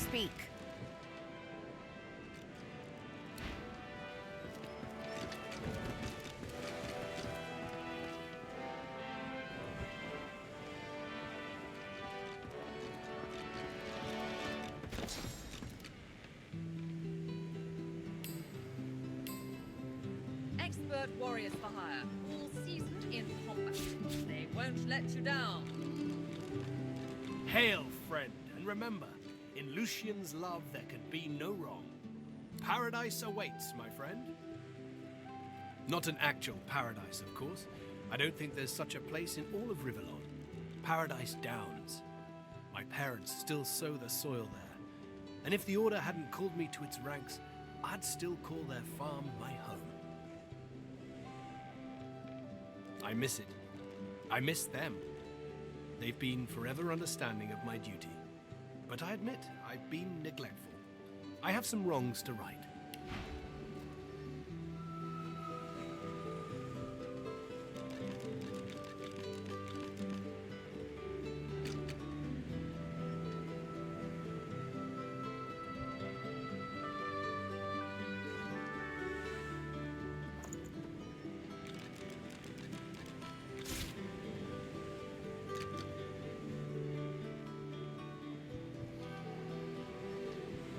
speak. Expert warriors for hire, all seasoned in combat. They won't let you down. Hail, friend, and remember, in Lucian's love there can be no wrong. Paradise awaits, my friend. Not an actual paradise, of course. I don't think there's such a place in all of Rivellon. Paradise Downs. My parents still sow the soil there. And if the Order hadn't called me to its ranks, I'd still call their farm my home. I miss it. I miss them. They've been forever understanding of my duty. But I admit, I've been neglectful. I have some wrongs to right.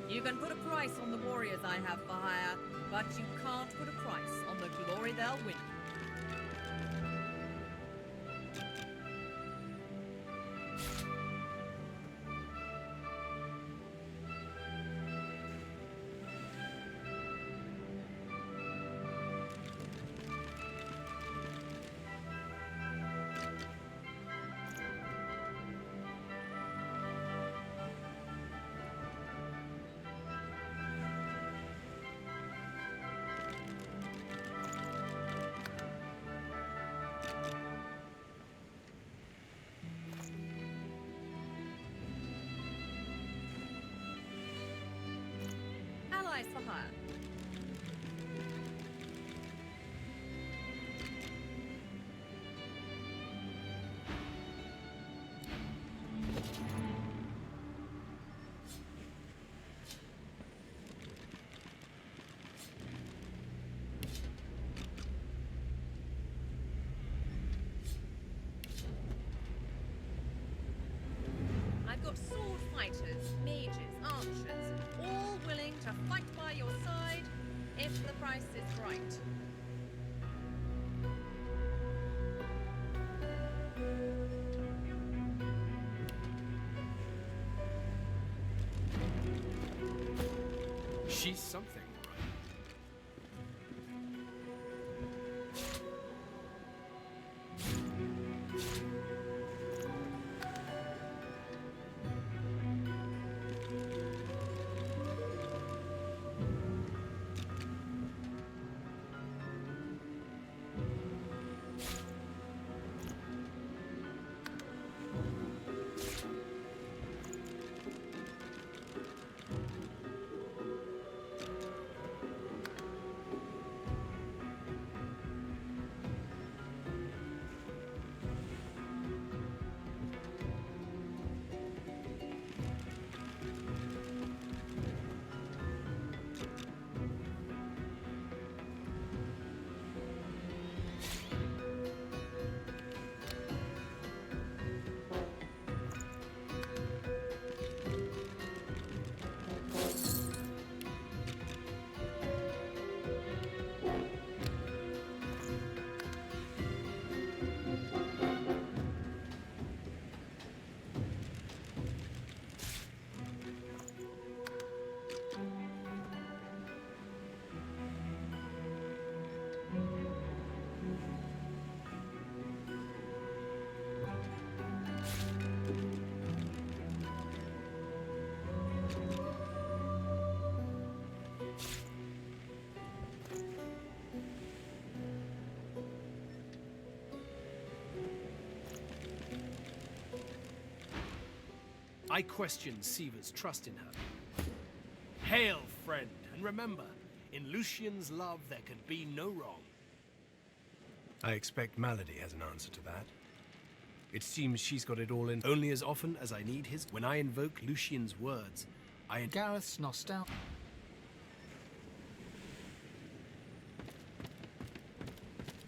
You can put a price on the warriors I have for hire, but you can't put a price on the glory they'll win. Allies for hire. I've got sword fighters, mages, archers, all willing to fight by your side if the price is right. She's something, all right. I question Siva's trust in her. Hail, friend, and remember, in Lucian's love there can be no wrong. I expect Malady has an answer to that. It seems she's got it all in only as often as I need his. When I invoke Lucian's words, Gareth's nostalgia.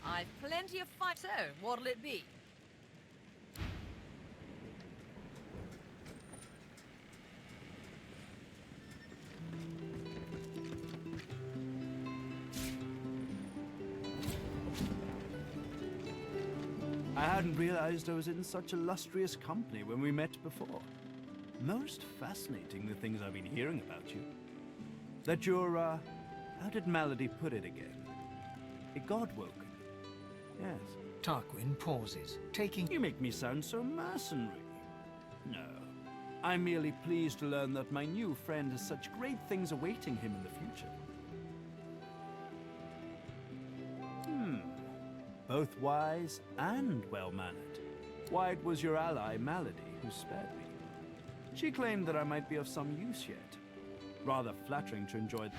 I've plenty of fight. So, what'll it be? I hadn't realized I was in such illustrious company when we met before. Most fascinating, the things I've been hearing about you. That you're, how did Malady put it again? A god-woken. Yes. Tarquin pauses, taking... You make me sound so mercenary. No. I'm merely pleased to learn that my new friend has such great things awaiting him in the future. Both wise and well-mannered. Why, it was your ally, Malady, who spared me. She claimed that I might be of some use yet. Rather flattering to enjoy...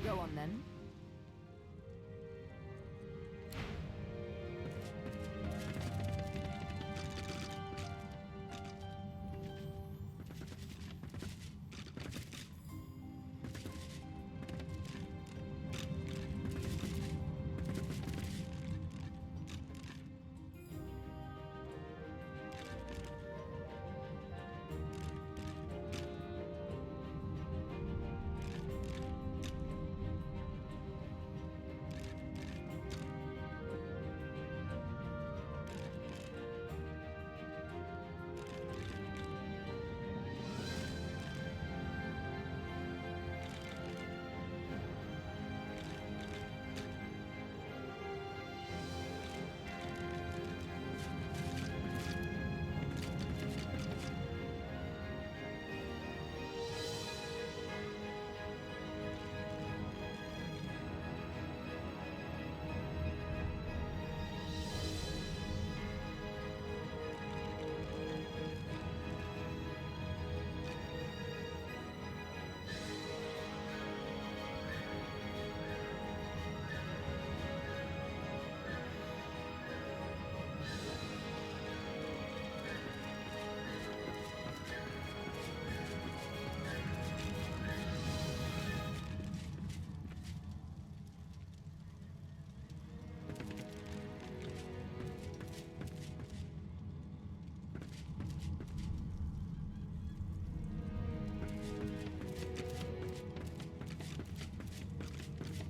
Go on then.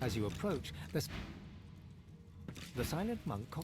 As you approach, the silent monk.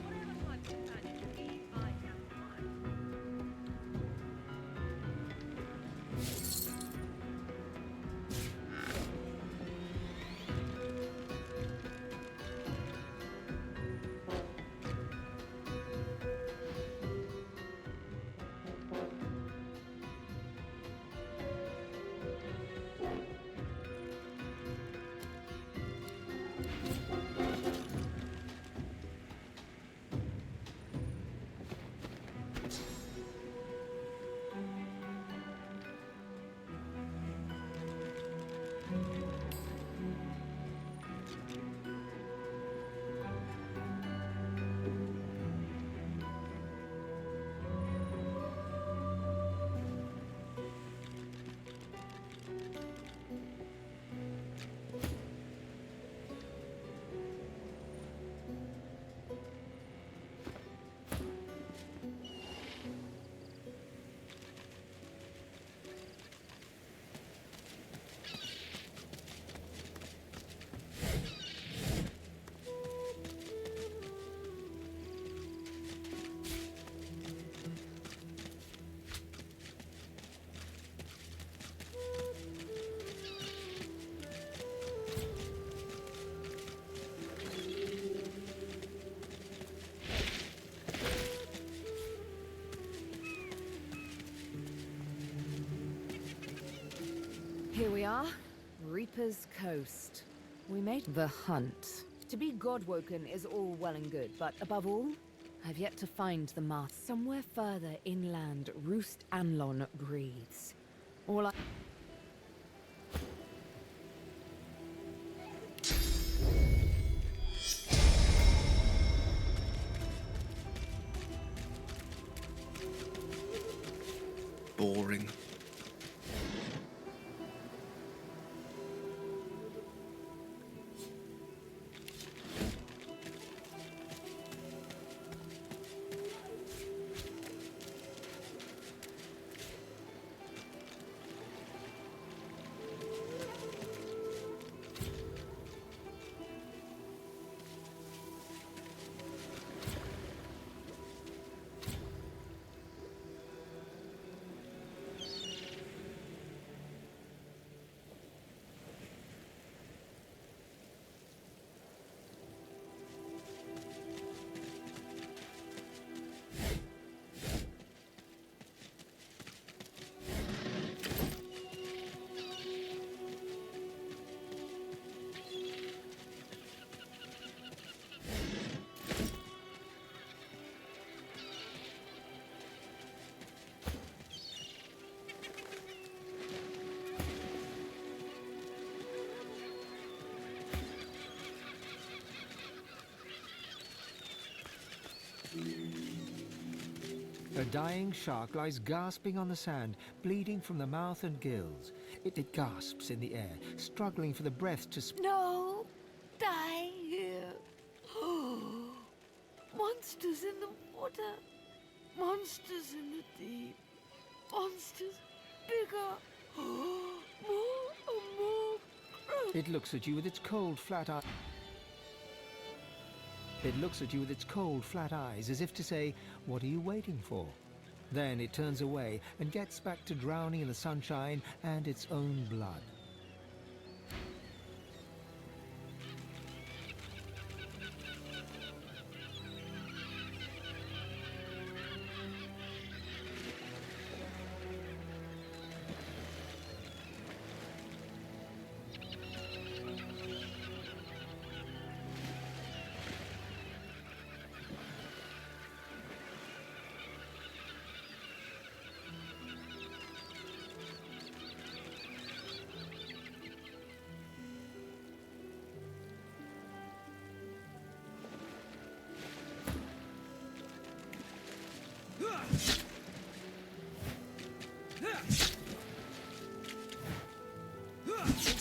Whatever my companion needs, I can provide. Here we are, Reaper's Coast. We made the hunt. To be godwoken is all well and good, but above all, I've yet to find the mask. Somewhere further inland, Roost Anlon breathes. All I... Boring. dying shark lies gasping on the sand, bleeding from the mouth and gills. It gasps in the air, struggling for the breath to No! Die here! Monsters in the water! Monsters in the deep! Monsters bigger! More and more! It looks at you with its cold, flat eye. It looks at you with its cold, flat eyes, as if to say, "What are you waiting for?" Then it turns away and gets back to drowning in the sunshine and its own blood.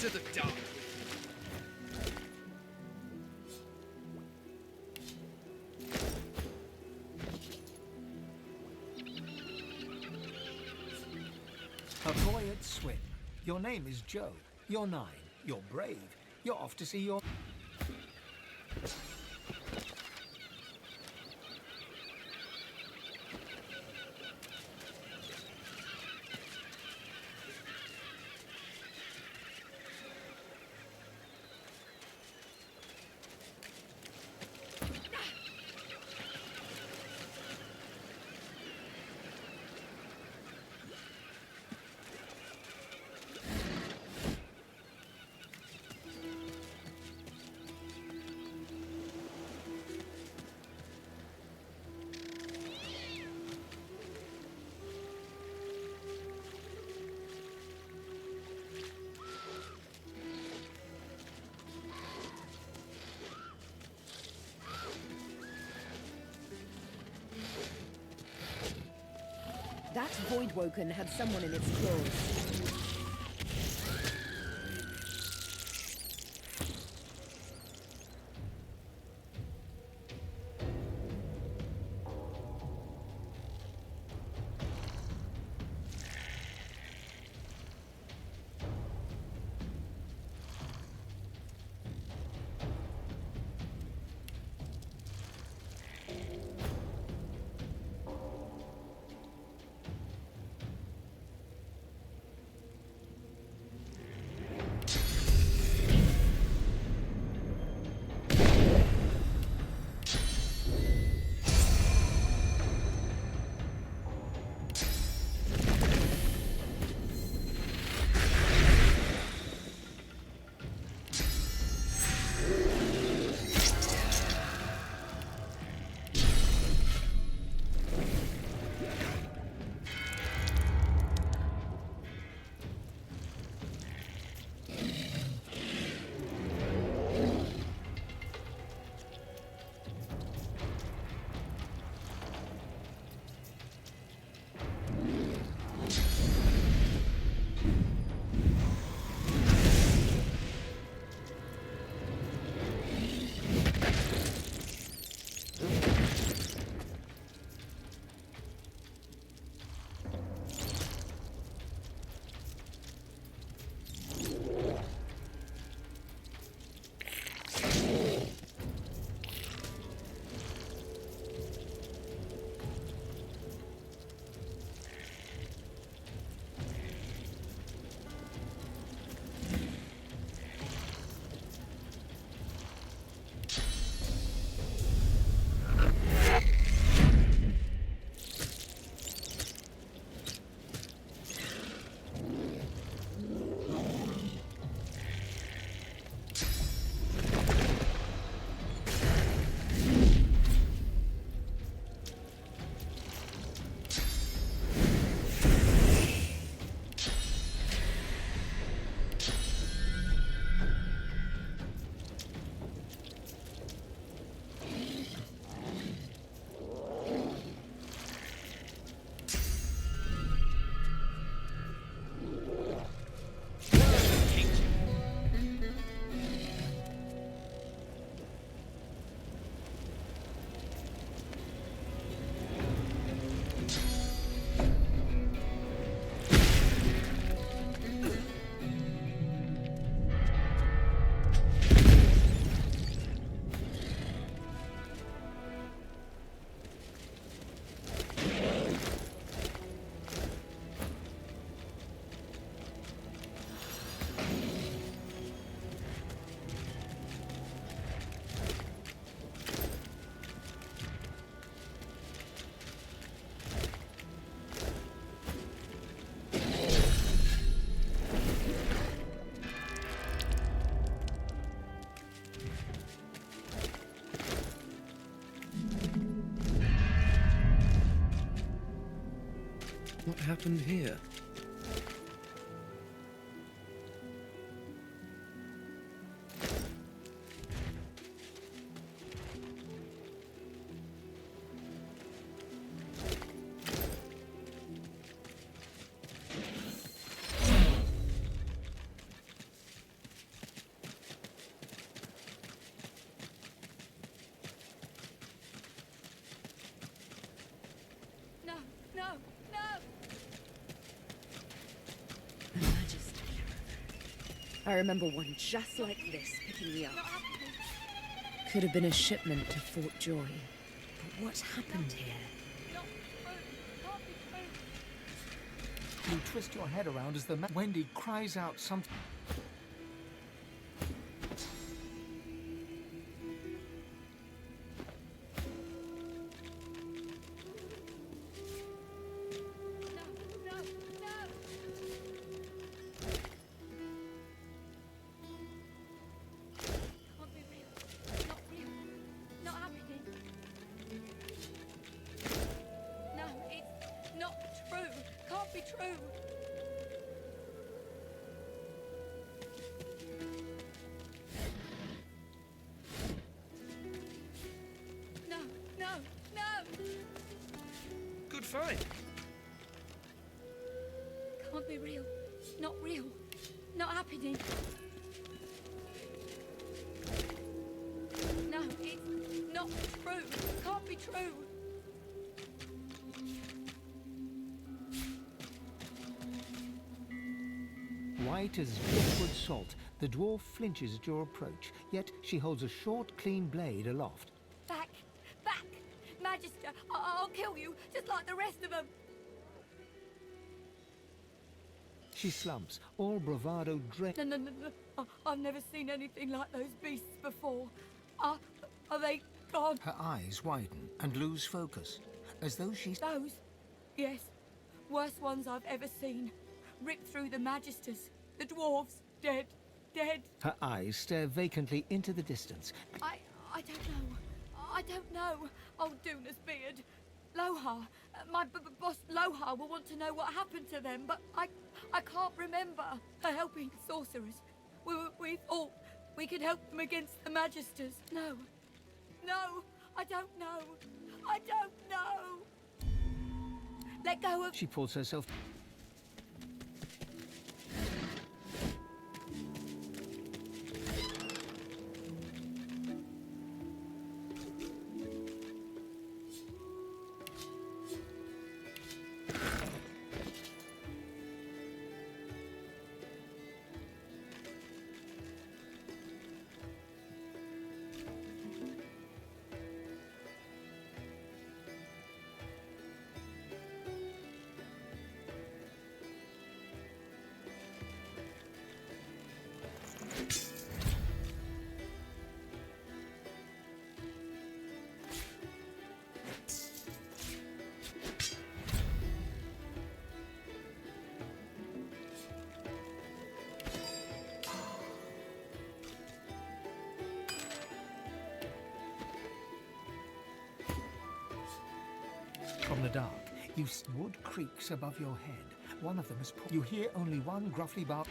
Into the dark. A boy at swim. Your name is Joe. You're 9. You're brave. You're off to see your... That Voidwoken had someone in its claws. happened here? No, no, no! I remember one just like this picking me up. Not happening. Could have been a shipment to Fort Joy. But what happened here? Not true. Can't be true. You twist your head around as Wendy cries out something. No, no, no! Can't be real. Not real. Not happening. No, it's not true. Can't be true. No, no, no! Good find. Can't be real. Not real. Not happening. No, it's not true. Can't be true. White as liquid salt, the dwarf flinches at your approach, yet she holds a short, clean blade aloft. Back! Back! Magister, I'll kill you, just like the rest of them! She slumps, all bravado drained. No, no, no, no. I've never seen anything like those beasts before. Are they gone? Her eyes widen and lose focus, as though she's... Those? Yes. Worst ones I've ever seen. Ripped through the Magisters. The dwarves. Dead. Dead. Her eyes stare vacantly into the distance. I don't know. I don't know. Old Duna's beard. Lohar. My boss Lohar will want to know what happened to them, but I can't remember. A helping sorceress. We thought we could help them against the Magisters. No. No. I don't know. I don't know. Let go of... She pulls herself... From the dark, wood creaks above your head. One of them is pulled. You hear only one gruffly bark.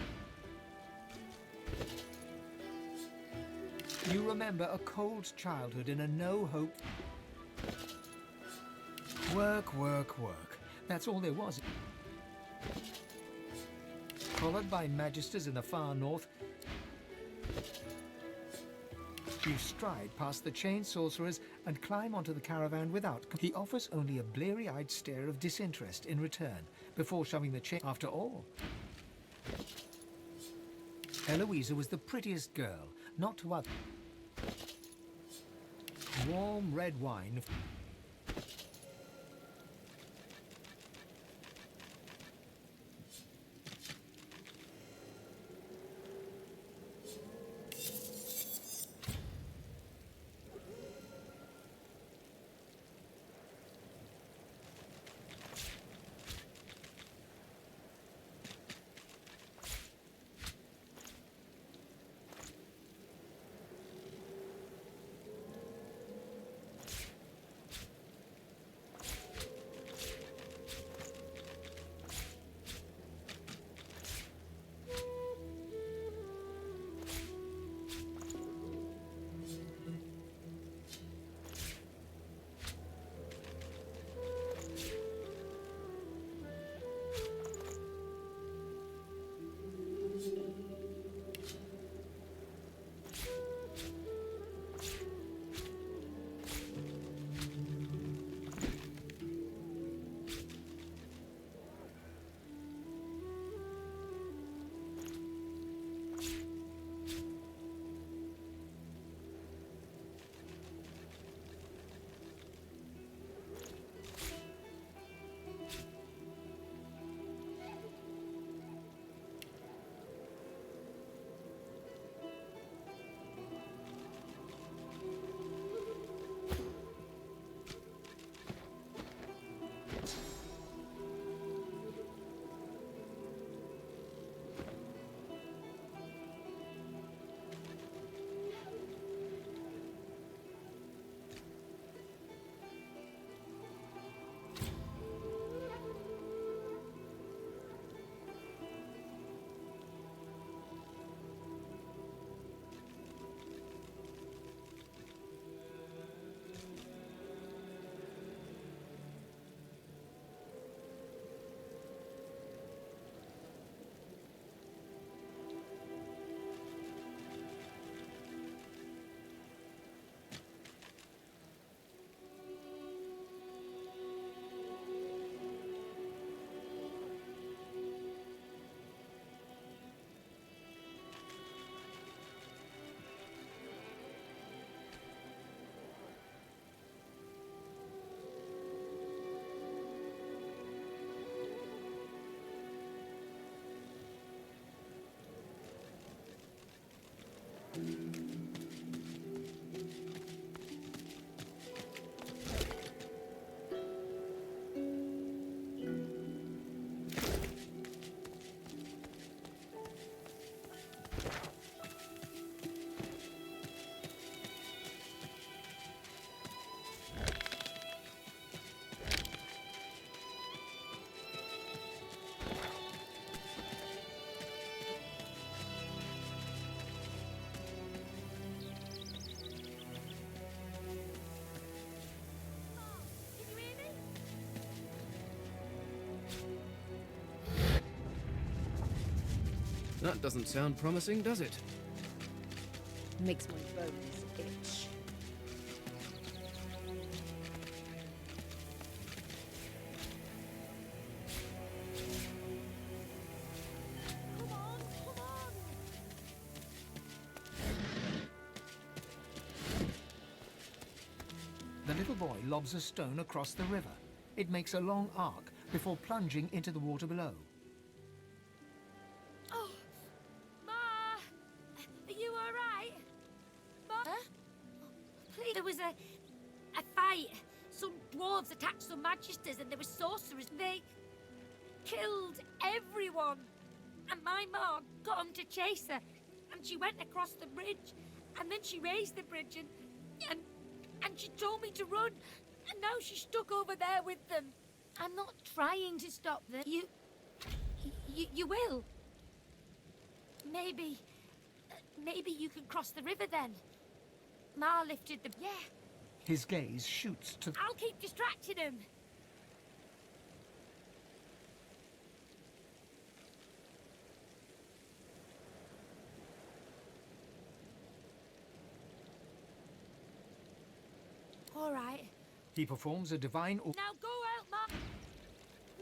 You remember a cold childhood in a no-hope... Work, work, work. That's all there was. Followed by Magisters in the far north, you stride past the chained sorcerers and climb onto the caravan without... He offers only a bleary-eyed stare of disinterest in return, before shoving the chain... After all, Eloisa was the prettiest girl, not to other... Warm red wine... Can you hear me? That doesn't sound promising, does it? Makes my bones itch. Come on, come on! The little boy lobs a stone across the river. It makes a long arc before plunging into the water below. Oh, Ma! Are you alright? Ma? Huh? Please, there was a fight. Some dwarves attacked some magisters and there were sorcerers. They killed everyone. And my ma got them to chase her. And she went across the bridge. And then she raised the bridge and she told me to run. And now she's stuck over there with them. I'm not trying to stop them. You will. Maybe you can cross the river then. Ma lifted the... Yeah, His gaze shoots to... I'll keep distracting him. All right. He performs a divine... Now go out, Ma.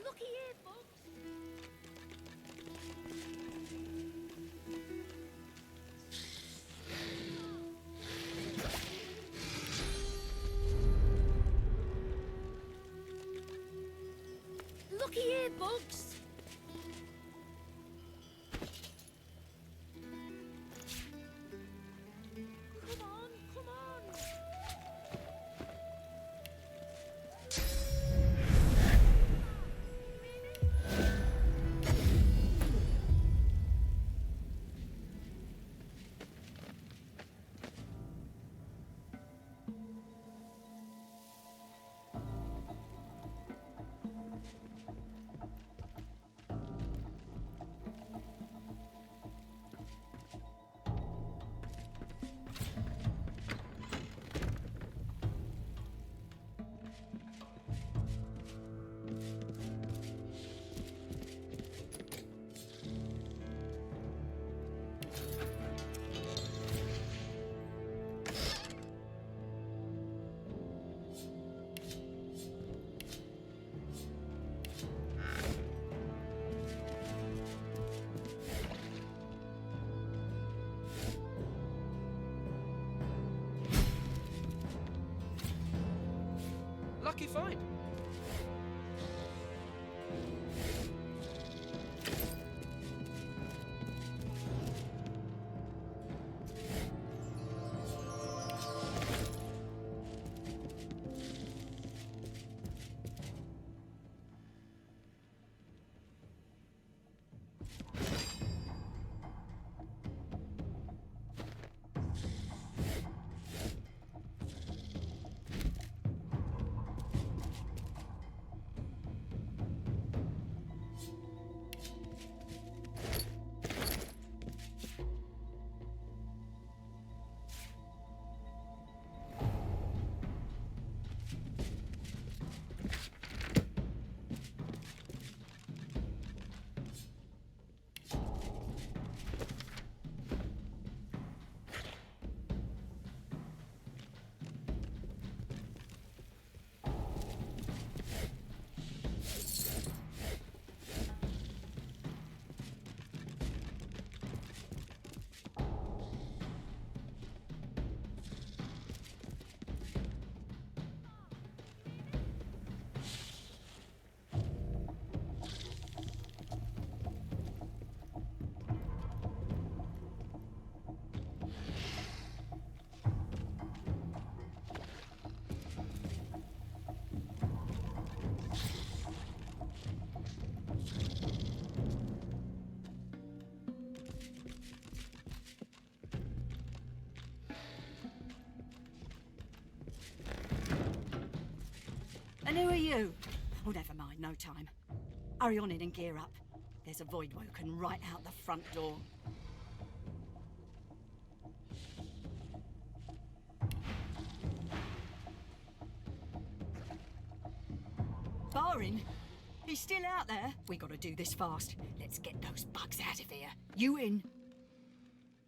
Looky here, folks. Looky here, Bugs. Come on, come on. Lucky find. And who are you? Oh, never mind, no time. Hurry on in and gear up. There's a void woken right out the front door. Barring? He's still out there? We gotta do this fast. Let's get those bugs out of here. You in?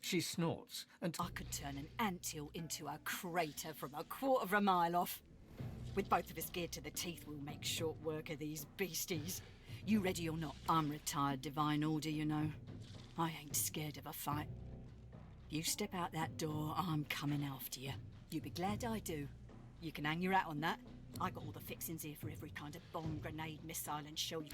She snorts and I could turn an anthill into a crater from a quarter of a mile off. With both of us geared to the teeth, we'll make short work of these beasties. You ready or not? I'm retired Divine Order, you know. I ain't scared of a fight. You step out that door, I'm coming after you. You'll be glad I do. You can hang your hat on that. I got all the fixings here for every kind of bomb, grenade, missile, and shell.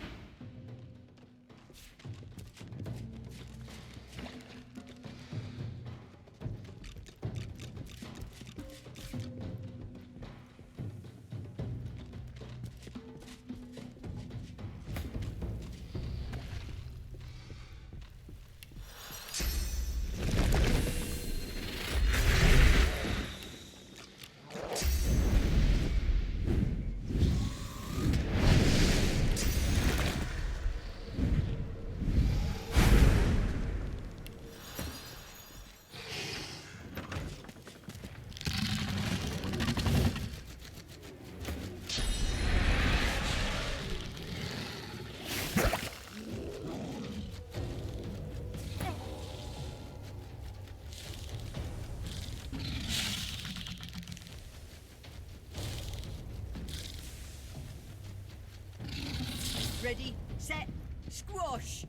Ready, set, squash!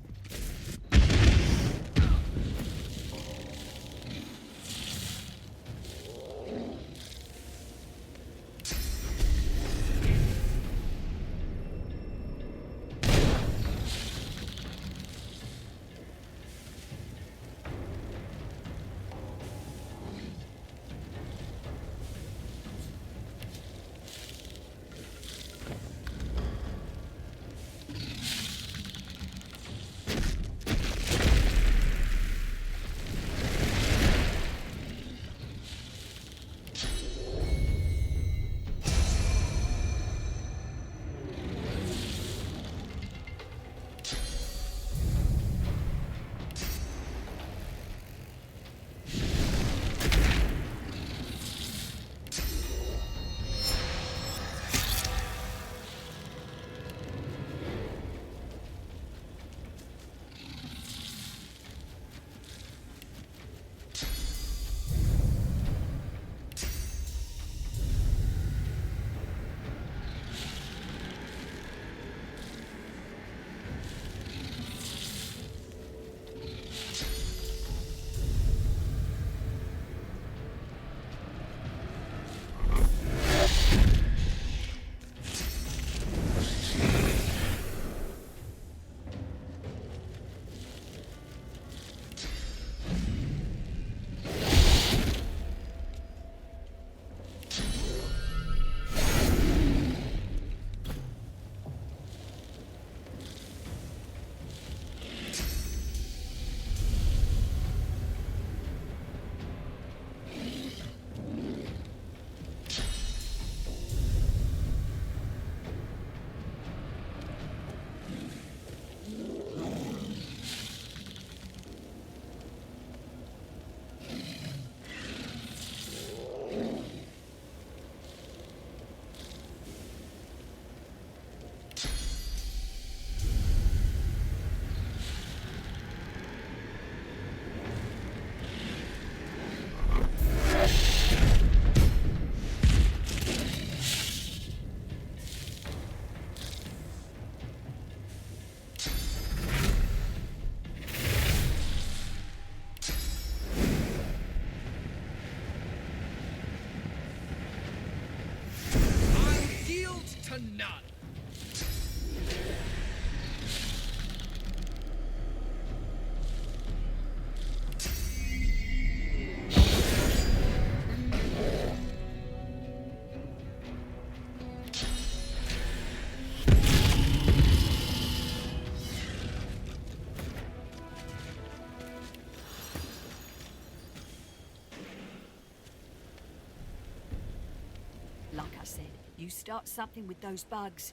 you start something with those bugs.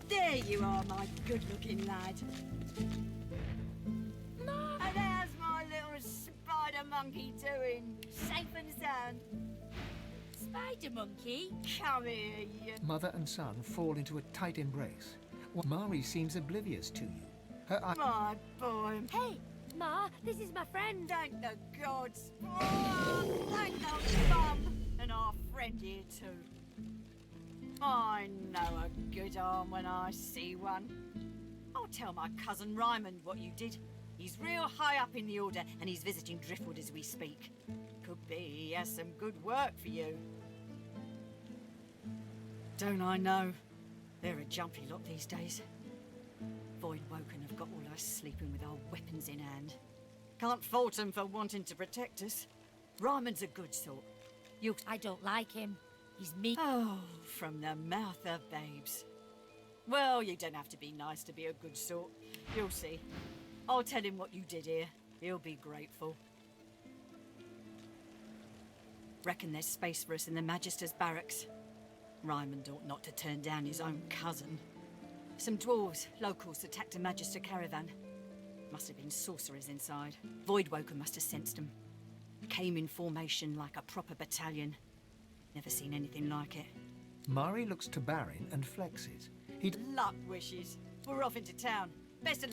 There you are, my good-looking lad. Mum! And how's my little spider monkey doing? Safe and sound? Spider monkey? Come here, you... Mother and son fall into a tight embrace. Mari seems oblivious to you. Her eyes... My boy. Hey, Ma, this is my friend. Thank the gods. Oh, thank the mum. And our friend here, too. I know a good arm when I see one. I'll tell my cousin Ryman what you did. He's real high up in the Order, and he's visiting Driftwood as we speak. Could be he has some good work for you. Don't I know? They're a jumpy lot these days. Voidwoken have got all us sleeping with our weapons in hand. Can't fault 'em for wanting to protect us. Ryman's a good sort. I don't like him. He's mean. Oh, from the mouth of babes. Well, you don't have to be nice to be a good sort. You'll see. I'll tell him what you did here. He'll be grateful. Reckon there's space for us in the Magister's barracks. Ryman ought not to turn down his own cousin. Some dwarves, locals, attacked a Magister caravan. Must have been sorcerers inside. Voidwoken must have sensed them. Came in formation like a proper battalion. Never seen anything like it. Mari looks to Barin and flexes. Luck wishes. We're off into town. Best of...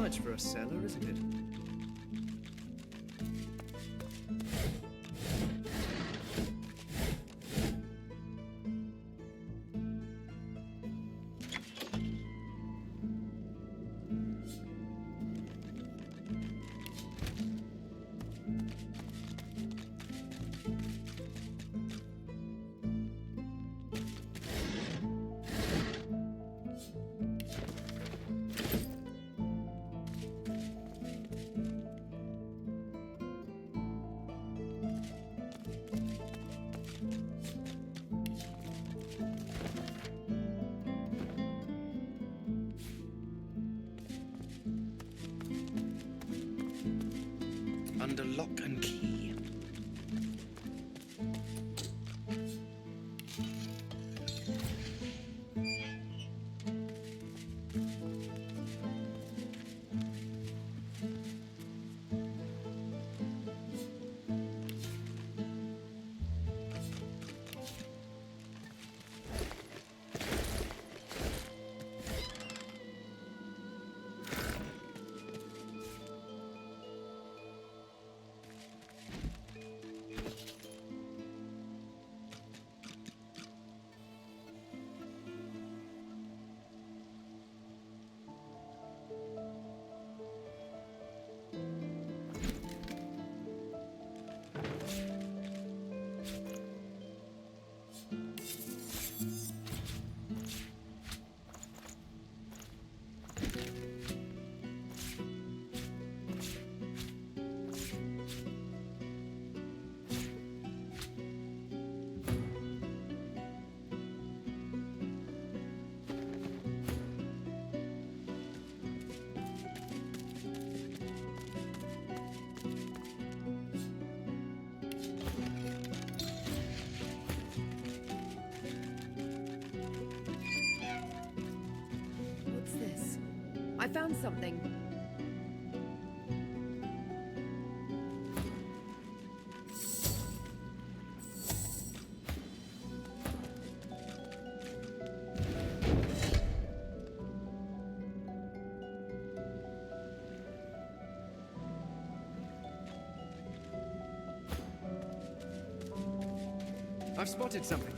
much for a cellar, isn't it? Under lock and key. What's this? I found something. I've spotted something.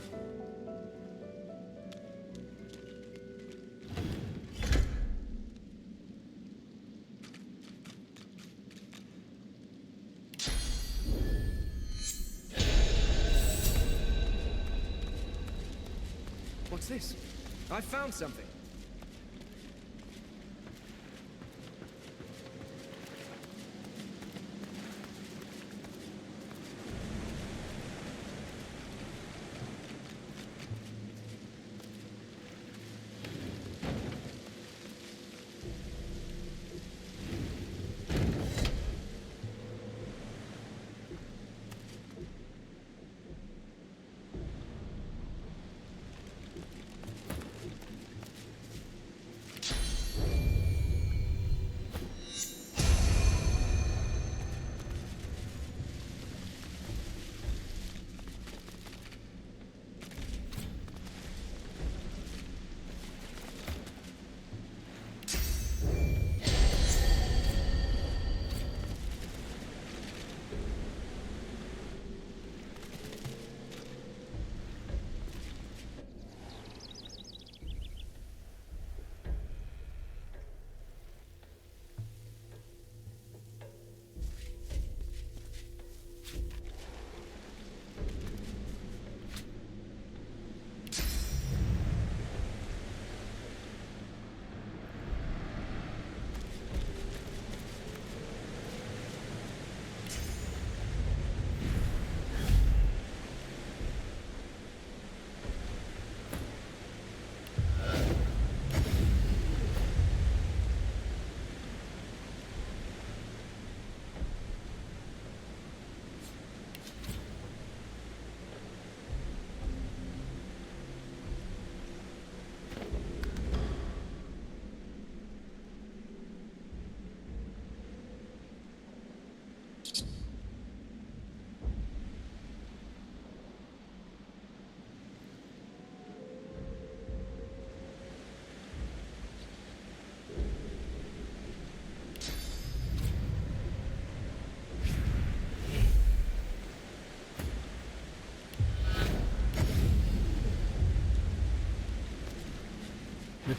What's this? I found something.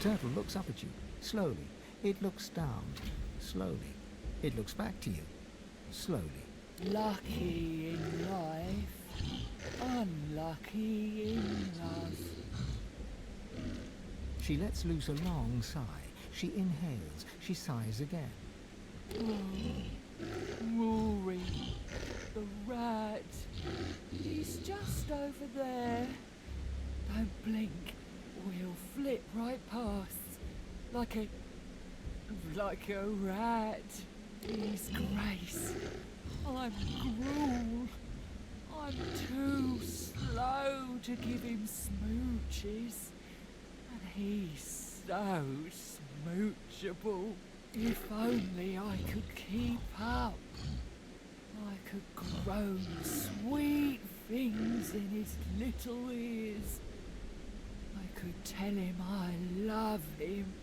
turtle looks up at you. Slowly. It looks down. Slowly. It looks back to you. Slowly. Lucky in life, unlucky in love. She lets loose a long sigh. She inhales. She sighs again. Rory, the rat. He's just over there. Don't blink, or he'll flip right past. Like a rat. He's Grace. I'm Gruel. I'm too slow to give him smooches. And he's so smoochable. If only I could keep up. I could groan sweet things in his little ears. I could tell him I love him.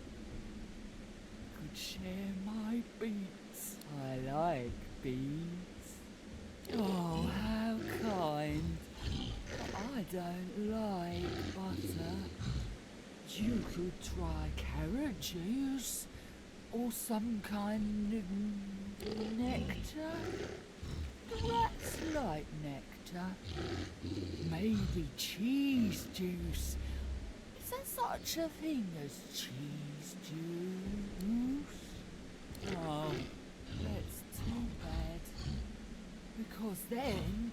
I could share my beats. I like beats. Oh, how kind. But I don't like butter. You could try carrot juice. Or some kind of nectar? The rats like nectar. Maybe cheese juice. Is there such a thing as cheese juice? Oh, that's too bad. Because then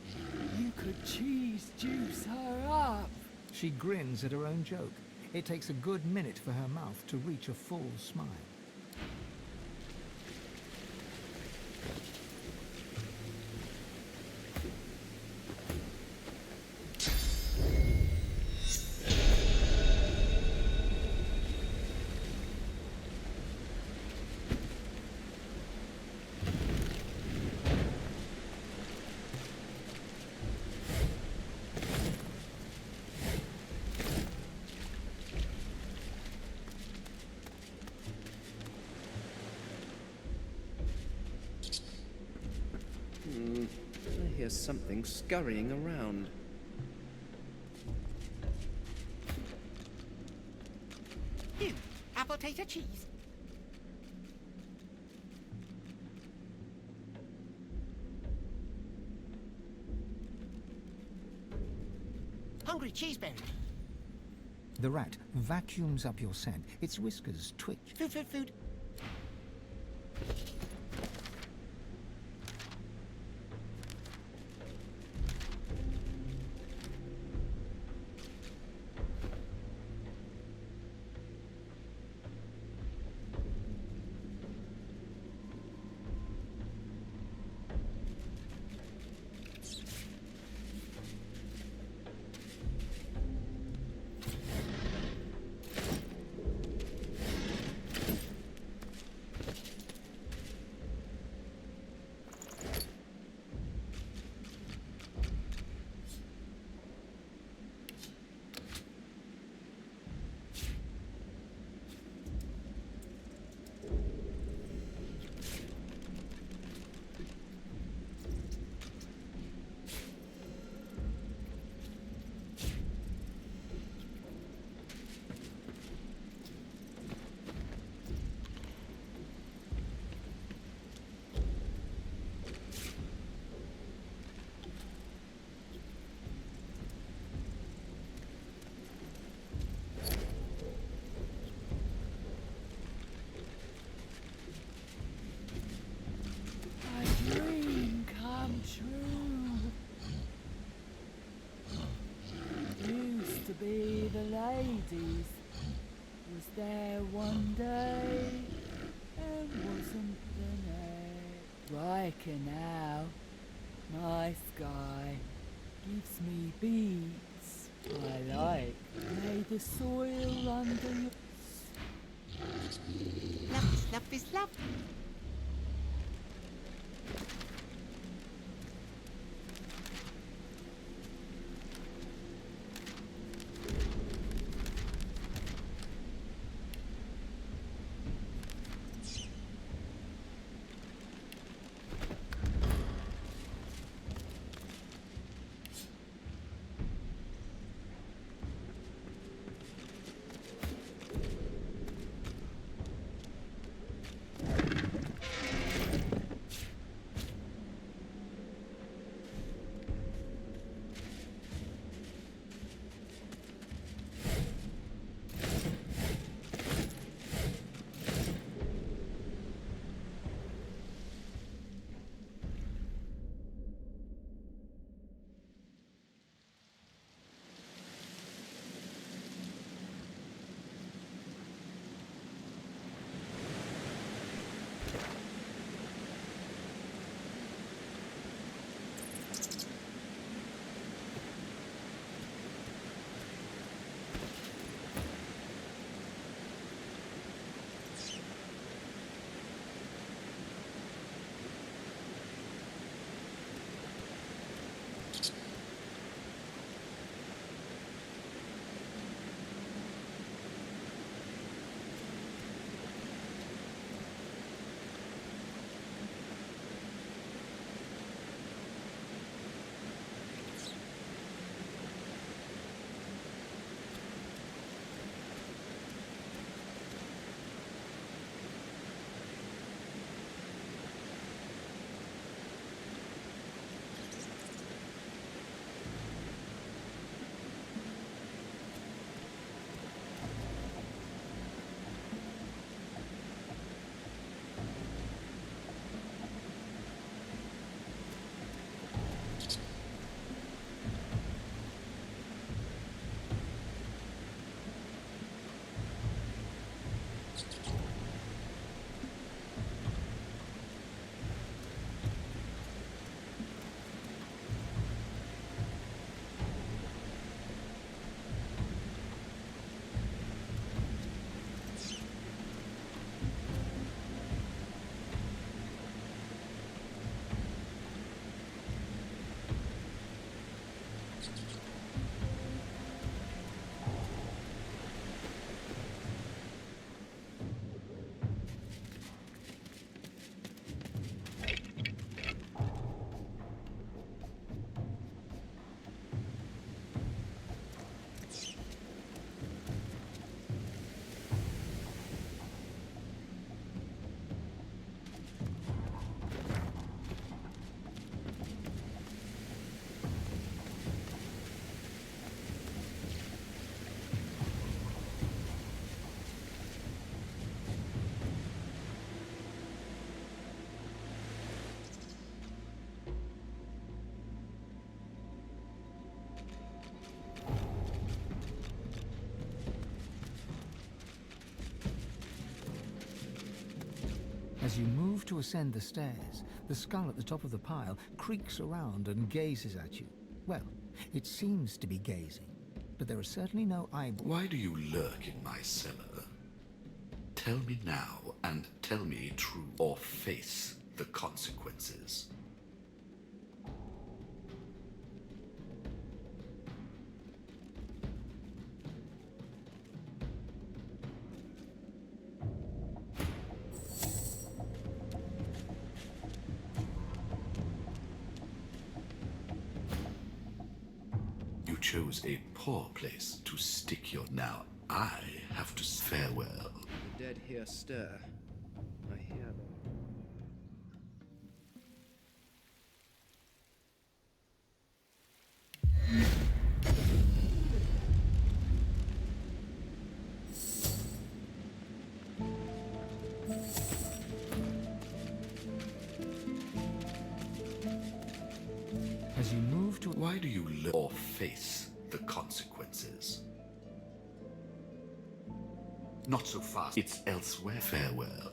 you could cheese juice her up. She grins at her own joke. It takes a good minute for her mouth to reach a full smile. I hear something scurrying around. You, apple tater cheese. Hungry cheeseberry. The rat vacuums up your scent. Its whiskers twitch. Food, food, food. Be the ladies. Was there one day and wasn't the next? Riker now, my sky gives me beats. I like. May the soil under your Love is love. As you move to ascend the stairs, the skull at the top of the pile creaks around and gazes at you. Well, it seems to be gazing, but there are certainly no eyeballs. Why do you lurk in my cellar? Tell me now, and tell me true, or face the consequences. You chose a poor place to stick your... Now I have to farewell. The dead here stir. I hear them. As you move to... Why do you lurk or face the consequences? Not so fast. It's elsewhere. Farewell.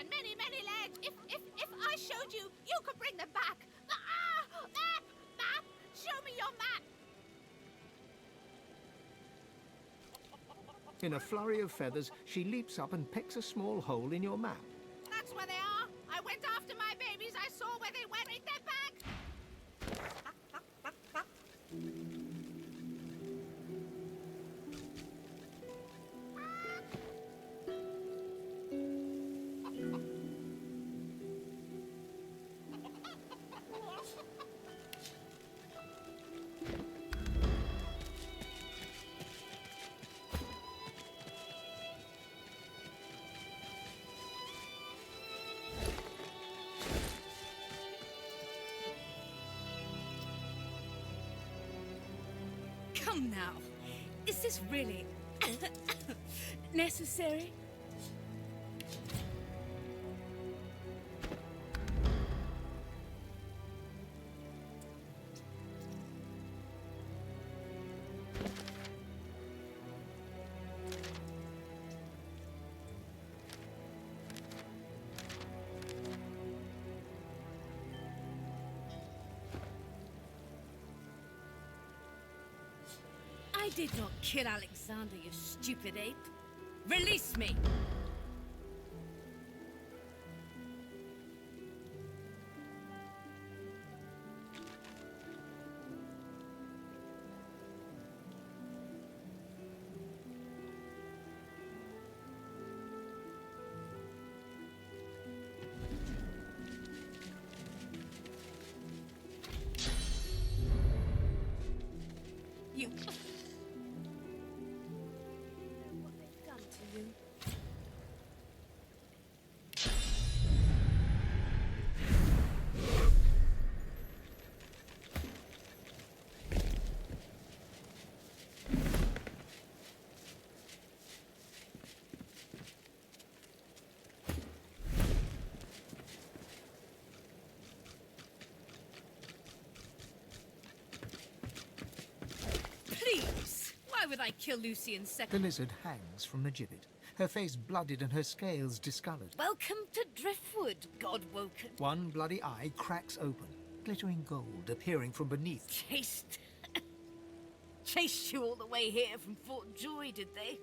and many, many legs. If I showed you, you could bring them back. Map! Map! Show me your map! In a flurry of feathers, she leaps up and pecks a small hole in your map. That's where they are. I went after my babies. I saw where they went. Bring them back! Come now. Is this really necessary? I did not kill Alexander, you stupid ape. Release me! You... what they've done to you. Please! Why would I kill Lucy in The second? lizard hangs from the gibbet, her face blooded and her scales discoloured. Welcome to Driftwood, God-woken. One bloody eye cracks open, glittering gold appearing from beneath. Chased you all the way here from Fort Joy, did they?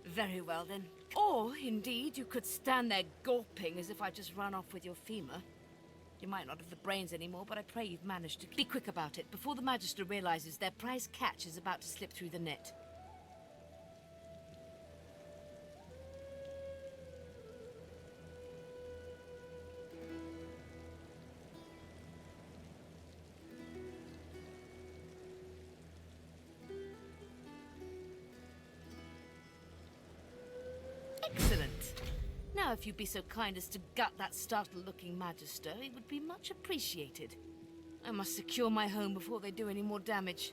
Very well, then. Or, indeed, you could stand there gawping as if I just run off with your femur. You might not have the brains anymore, but I pray you've managed to... Be quick about it, before the Magister realizes their prize catch is about to slip through the net. Excellent. Now, if you'd be so kind as to gut that startled-looking Magister, it would be much appreciated. I must secure my home before they do any more damage.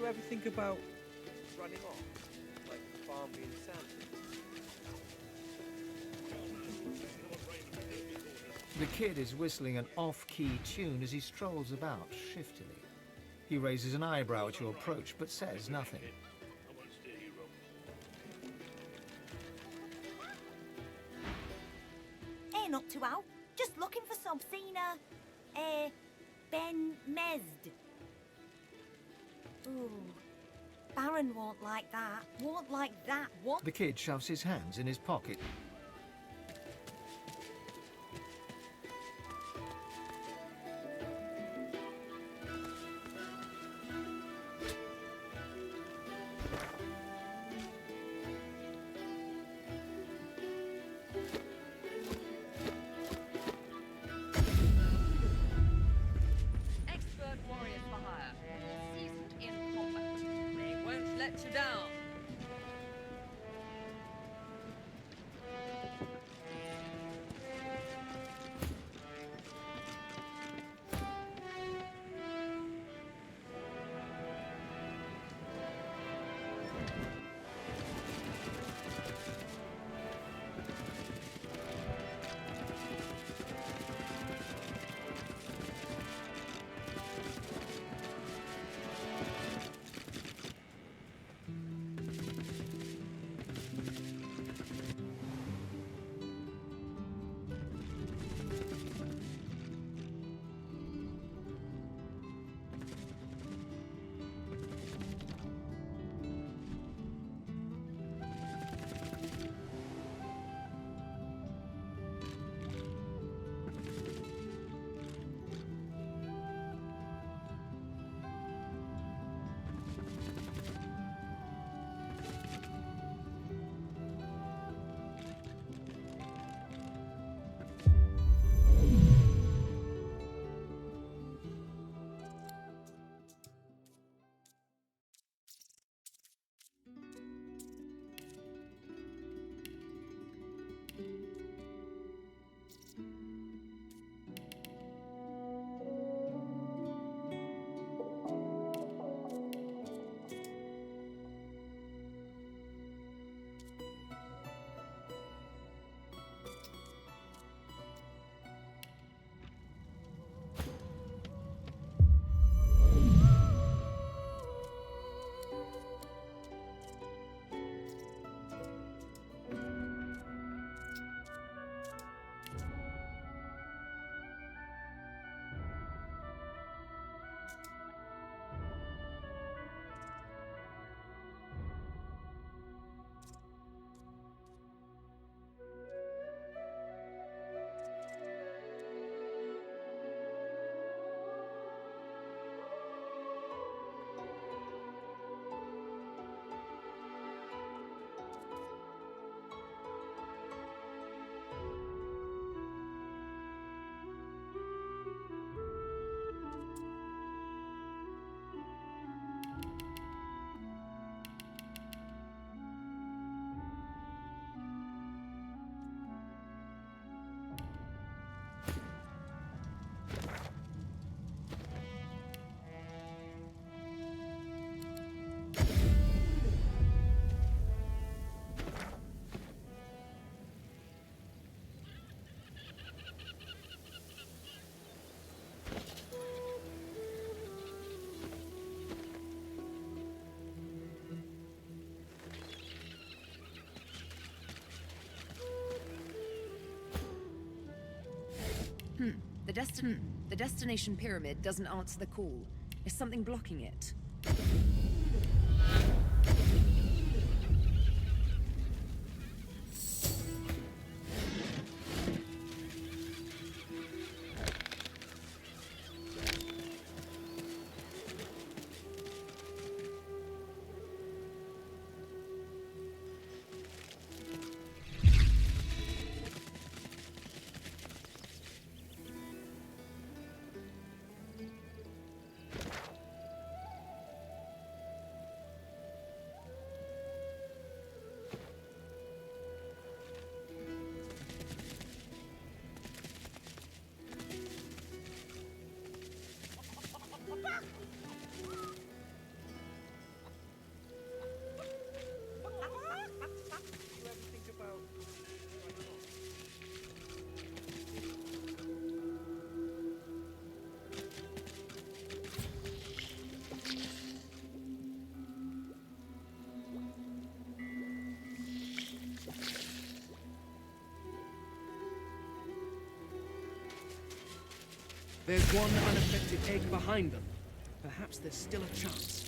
ever think about running off? Like Barnby and Sandy? The kid is whistling an off-key tune as he strolls about shiftily. He raises an eyebrow at your approach, but says nothing. Not too out. Just looking for some Cena. Ben Mesd. Ooh. Baron won't like that. Won't like that. What? The kid shoves his hands in his pocket. You down. The destination pyramid doesn't answer the call. Is something blocking it? There's one unaffected egg behind them. Perhaps there's still a chance.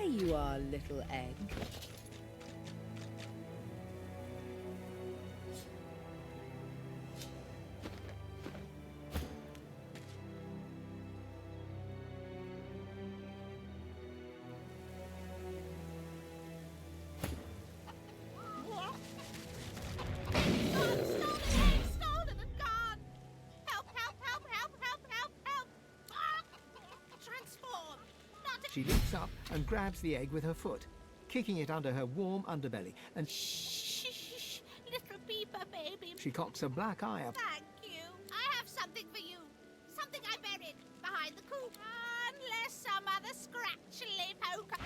You are, little egg. Stolen and gone! Help, help, help, help, help, help, help! Transform! She leaps up and grabs the egg with her foot, kicking it under her warm underbelly, and Shh, little beaver baby. she cocks a black eye up. Thank you. I have something for you. Something I buried behind the coop. Unless some other scratchily poker.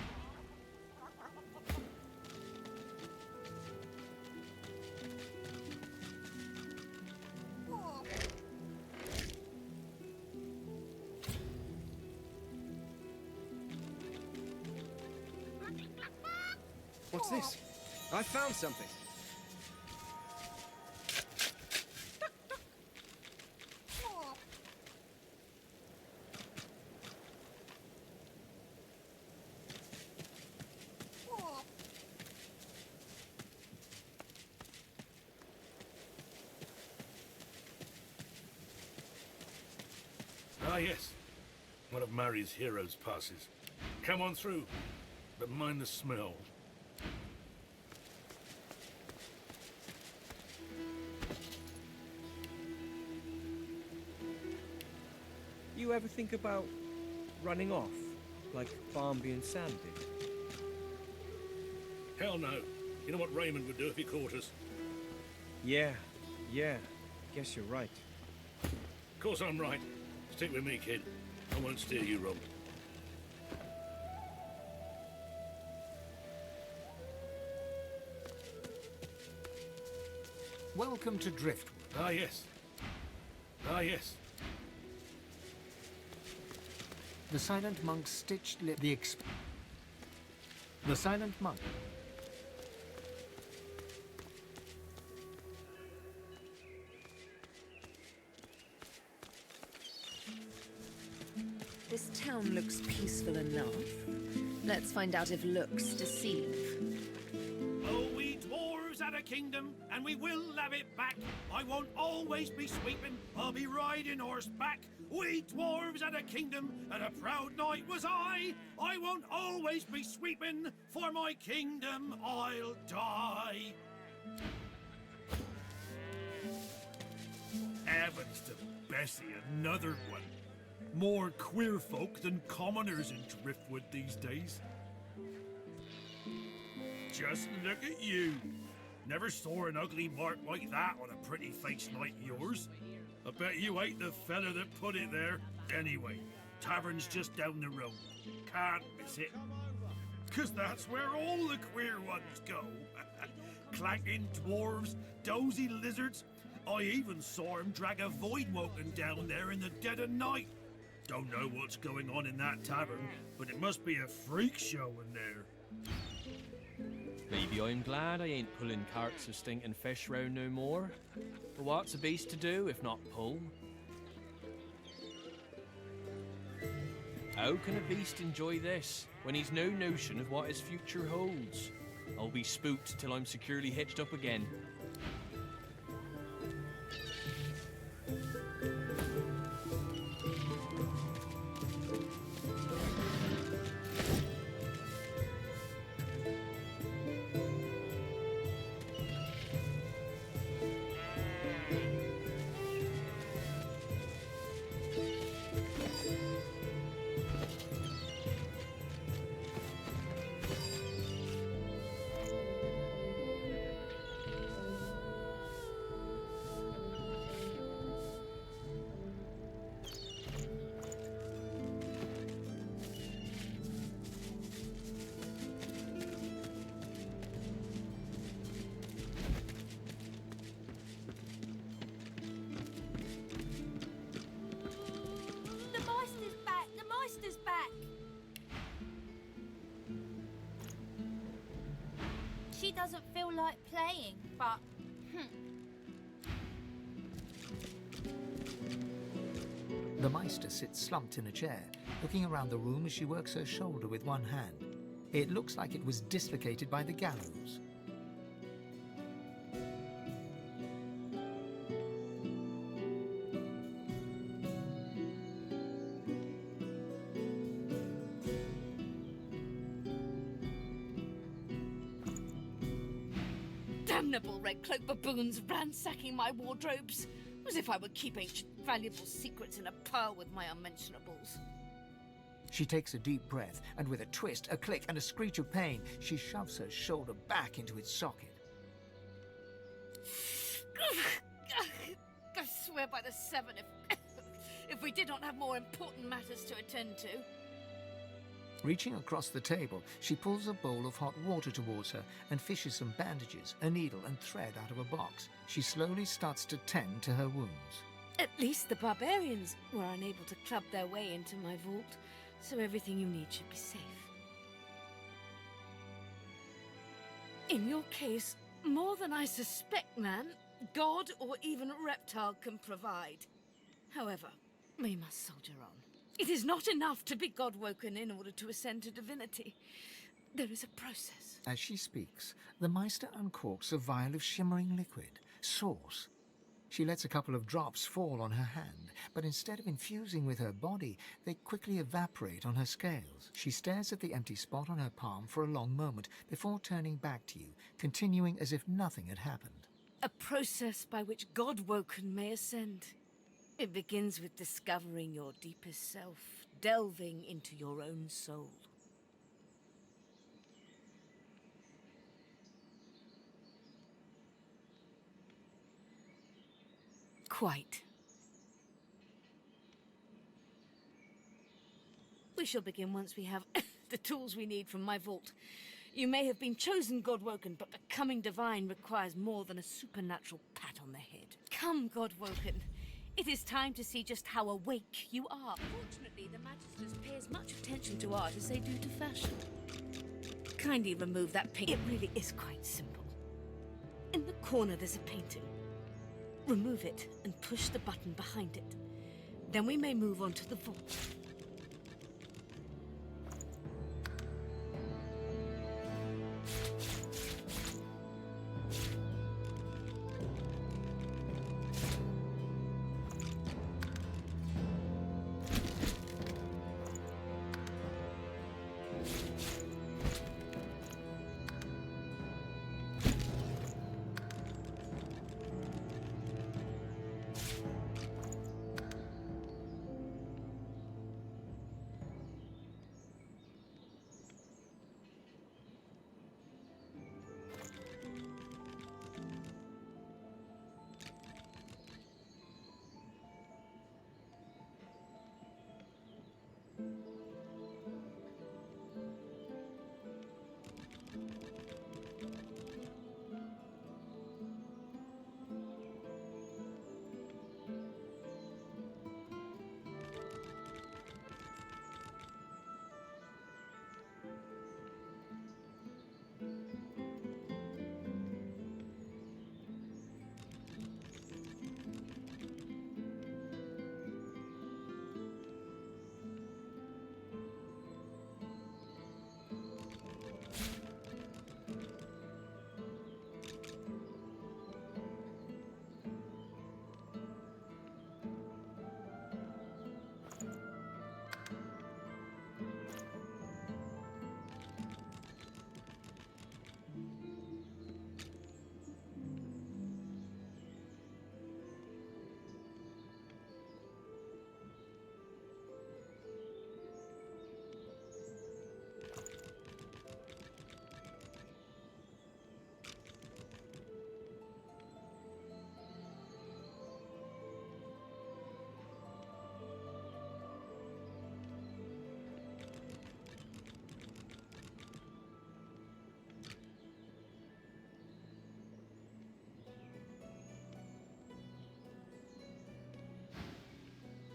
What's this? I found something. Ah, yes. One of Mari's heroes passes. Come on through, but mind the smell. You ever think about running off, like Barmby and Sam did? Hell no. You know what Raymond would do if he caught us? Yeah. Guess you're right. Of course I'm right. Stick with me, kid. I won't steer you wrong. Welcome to Driftwood. Ah, yes. Ah, yes. The silent monk stitched lip. The silent monk This town looks peaceful enough. Let's find out if looks deceive. Oh, we dwarves had a kingdom, and we will have it back. I won't always be sweeping, I'll be riding horseback. We dwarves had a kingdom, and a proud knight was I. I won't always be sweeping, for my kingdom I'll die. Heavens to Bessie, another one. More queer folk than commoners in Driftwood these days. Just look at you. Never saw an ugly mark like that on a pretty face like yours. I bet you ain't the fella that put it there. Anyway, tavern's just down the road. Can't miss it. 'Cause that's where all the queer ones go. Clanking dwarves, dozy lizards. I even saw him drag a void-woken down there in the dead of night. Don't know what's going on in that tavern, but it must be a freak show in there. Maybe I'm glad I ain't pulling carts of stinking fish round no more. But what's a beast to do if not pull? How can a beast enjoy this when he's no notion of what his future holds? I'll be spooked till I'm securely hitched up again. She doesn't feel like playing, but... The Meister sits slumped in a chair, looking around the room as she works her shoulder with one hand. It looks like it was dislocated by the gallows. Damnable red cloak baboons ransacking my wardrobes, as if I would keep ancient valuable secrets in a pile with my unmentionables. She takes a deep breath, and with a twist, a click, and a screech of pain, she shoves her shoulder back into its socket. I swear by the seven, if we did not have more important matters to attend to. Reaching across the table, she pulls a bowl of hot water towards her and fishes some bandages, a needle, and thread out of a box. She slowly starts to tend to her wounds. At least the barbarians were unable to club their way into my vault, so everything you need should be safe. In your case, more than I suspect, man, God or even reptile can provide. However, we must soldier on. It is not enough to be God-woken in order to ascend to divinity. There is a process. As she speaks, the Meister uncorks a vial of shimmering liquid, sauce. She lets a couple of drops fall on her hand, but instead of infusing with her body, they quickly evaporate on her scales. She stares at the empty spot on her palm for a long moment before turning back to you, continuing as if nothing had happened. A process by which God-woken may ascend. It begins with discovering your deepest self, delving into your own soul. Quite. We shall begin once we have the tools we need from my vault. You may have been chosen God-woken, but becoming divine requires more than a supernatural pat on the head. Come, God-woken. It is time to see just how awake you are. Fortunately, the Magisters pay as much attention to art as they do to fashion. Kindly remove that paint. It really is quite simple. In the corner, there's a painting. Remove it and push the button behind it. Then we may move on to the vault.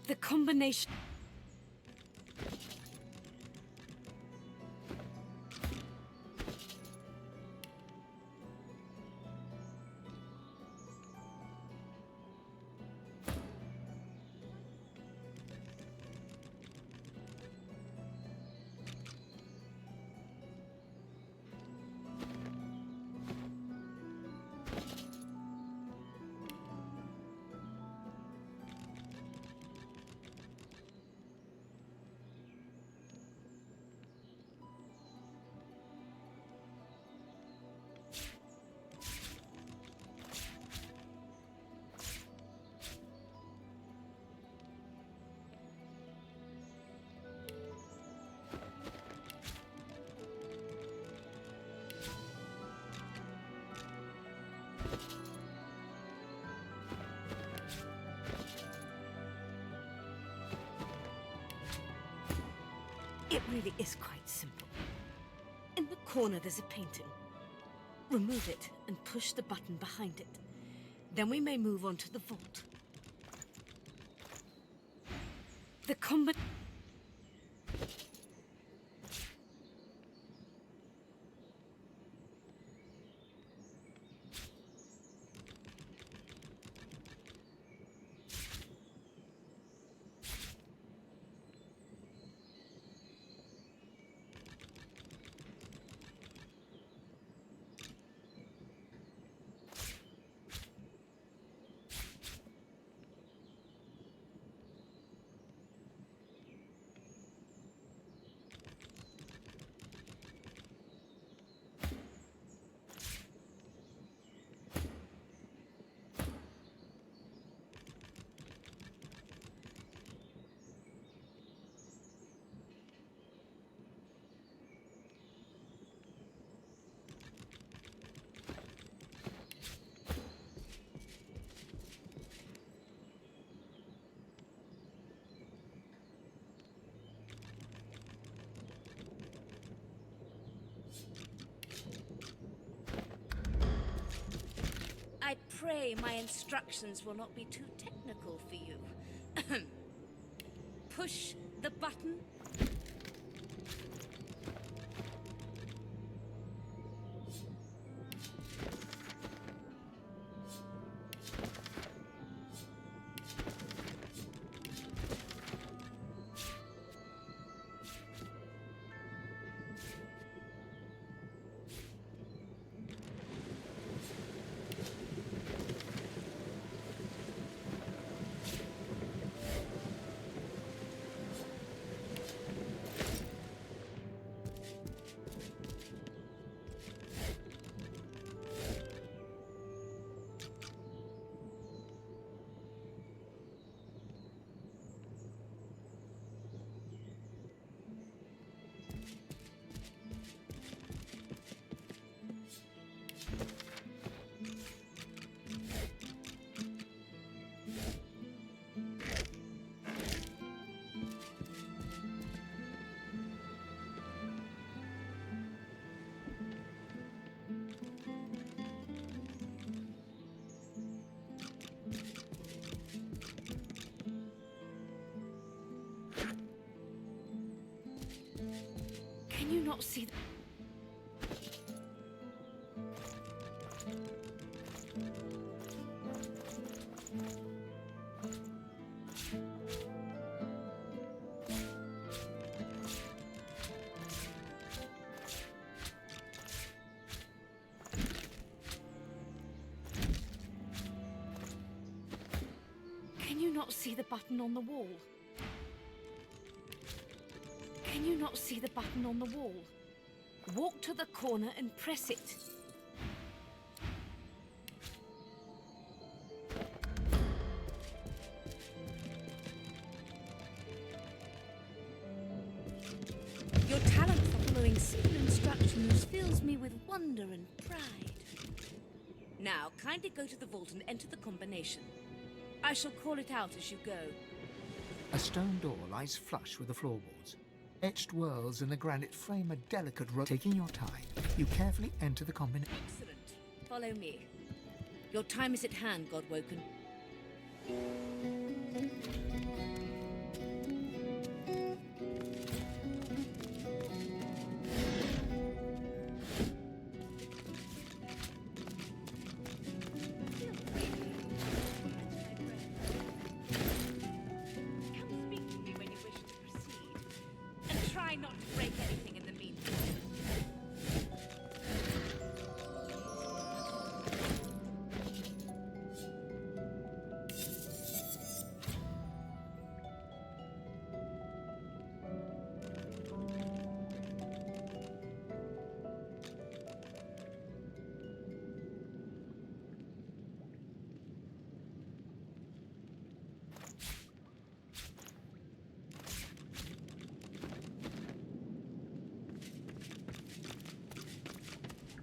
The combination... It really is quite simple. In the corner there's a painting. Remove it and push the button behind it. Then we may move on to the vault. The combat... I pray my instructions will not be too technical for you. Push the button. Can you not see... Can you not see the button on the wall? Can you not see the button on the wall? Walk to the corner and press it. Your talent for following simple instructions fills me with wonder and pride. Now, kindly go to the vault and enter the combination. I shall call it out as you go. A stone door lies flush with the floorboards. Etched whorls in the granite frame a delicate rope. Taking your time, you carefully enter the combination. Excellent. Follow me. Your time is at hand, Godwoken. Try not to break anything in the meantime.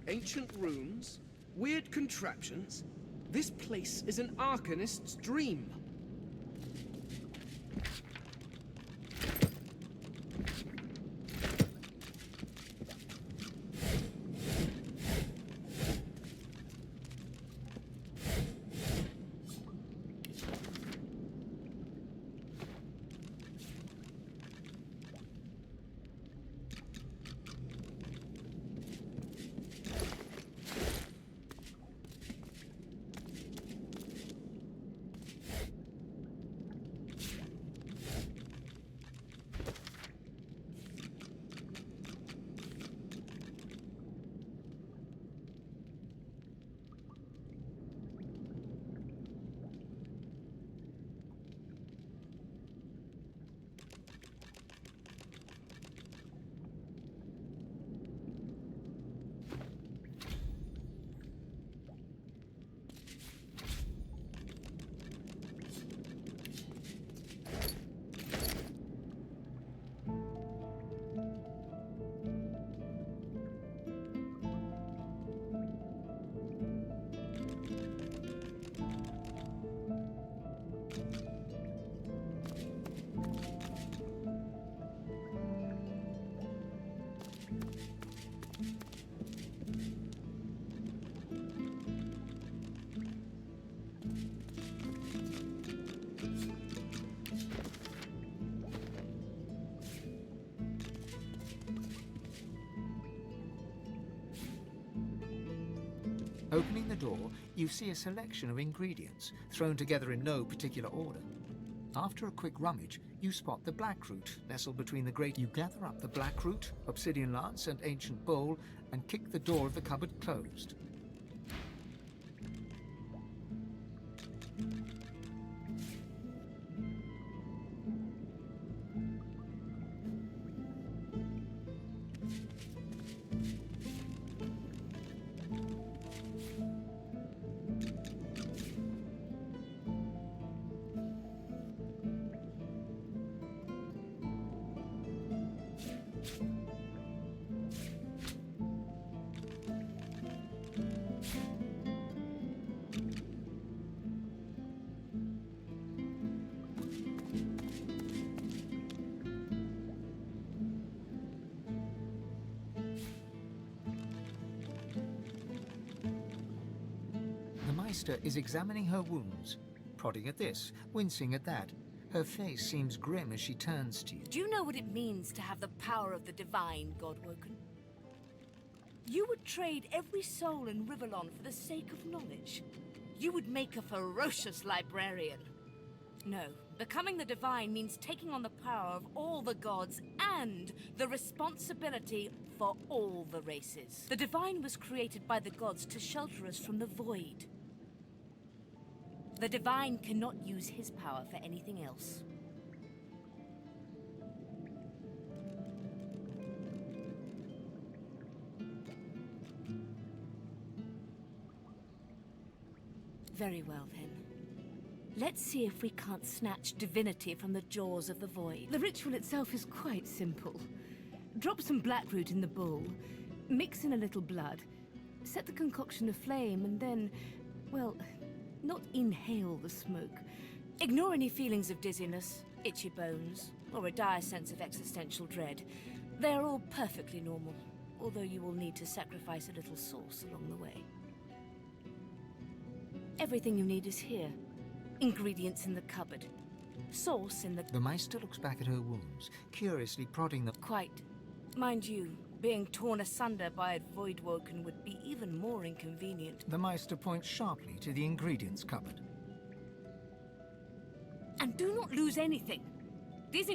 Ancient runes, weird contraptions. This place is an Arcanist's dream. Opening the door, you see a selection of ingredients, thrown together in no particular order. After a quick rummage, you spot the blackroot nestled between the grate. You gather up the blackroot, obsidian lance, and ancient bowl, and kick the door of the cupboard closed. Is examining her wounds, prodding at this, wincing at that. Her face seems grim as she turns to you. Do you know what it means to have the power of the divine, Godwoken? You would trade every soul in Rivellon for the sake of knowledge. You would make a ferocious librarian. No, becoming the divine means taking on the power of all the gods and the responsibility for all the races. The divine was created by the gods to shelter us from the void. The divine cannot use his power for anything else. Very well, then. Let's see if we can't snatch divinity from the jaws of the void. The ritual itself is quite simple. Drop some blackroot in the bowl, mix in a little blood, set the concoction aflame, and then, well, not inhale the smoke. Ignore any feelings of dizziness, itchy bones, or a dire sense of existential dread. They are all perfectly normal, although you will need to sacrifice a little sauce along the way. Everything you need is here. Ingredients in the cupboard. Sauce in the... The Meister looks back at her wounds, curiously prodding them. Quite. Mind you, being torn asunder by a Voidwoken would be even more inconvenient. The Meister points sharply to the ingredients cupboard. And do not lose anything. These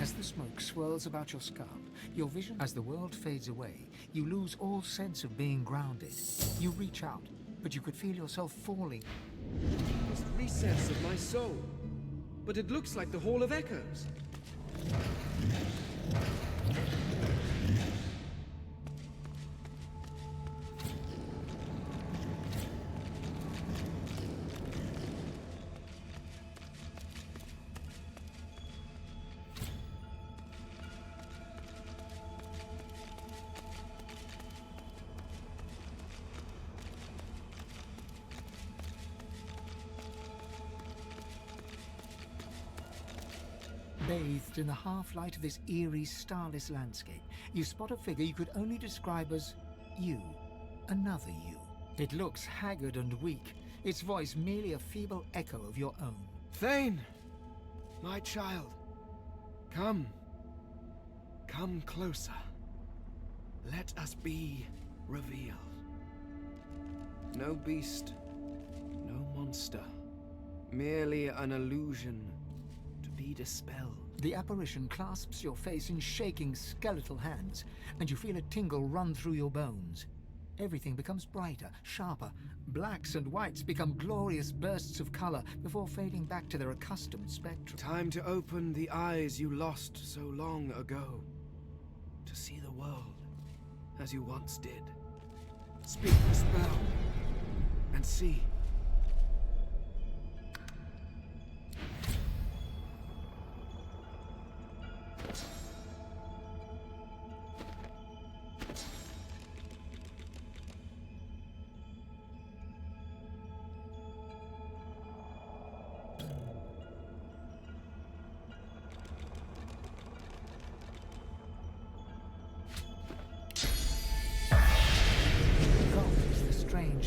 As the smoke swirls about your scalp, your vision as the world fades away, you lose all sense of being grounded. You reach out, but you could feel yourself falling. This recess of my soul. But it looks like the Hall of Echoes. Bathed in the half-light of this eerie, starless landscape, you spot a figure you could only describe as you. Another you. It looks haggard and weak, its voice merely a feeble echo of your own. Thane! My child. Come. Come closer. Let us be revealed. No beast, no monster. Merely an illusion to be dispelled. The apparition clasps your face in shaking skeletal hands, and you feel a tingle run through your bones. Everything becomes brighter, sharper. Blacks and whites become glorious bursts of color before fading back to their accustomed spectrum. Time to open the eyes you lost so long ago. To see the world as you once did. Speak the spell and see.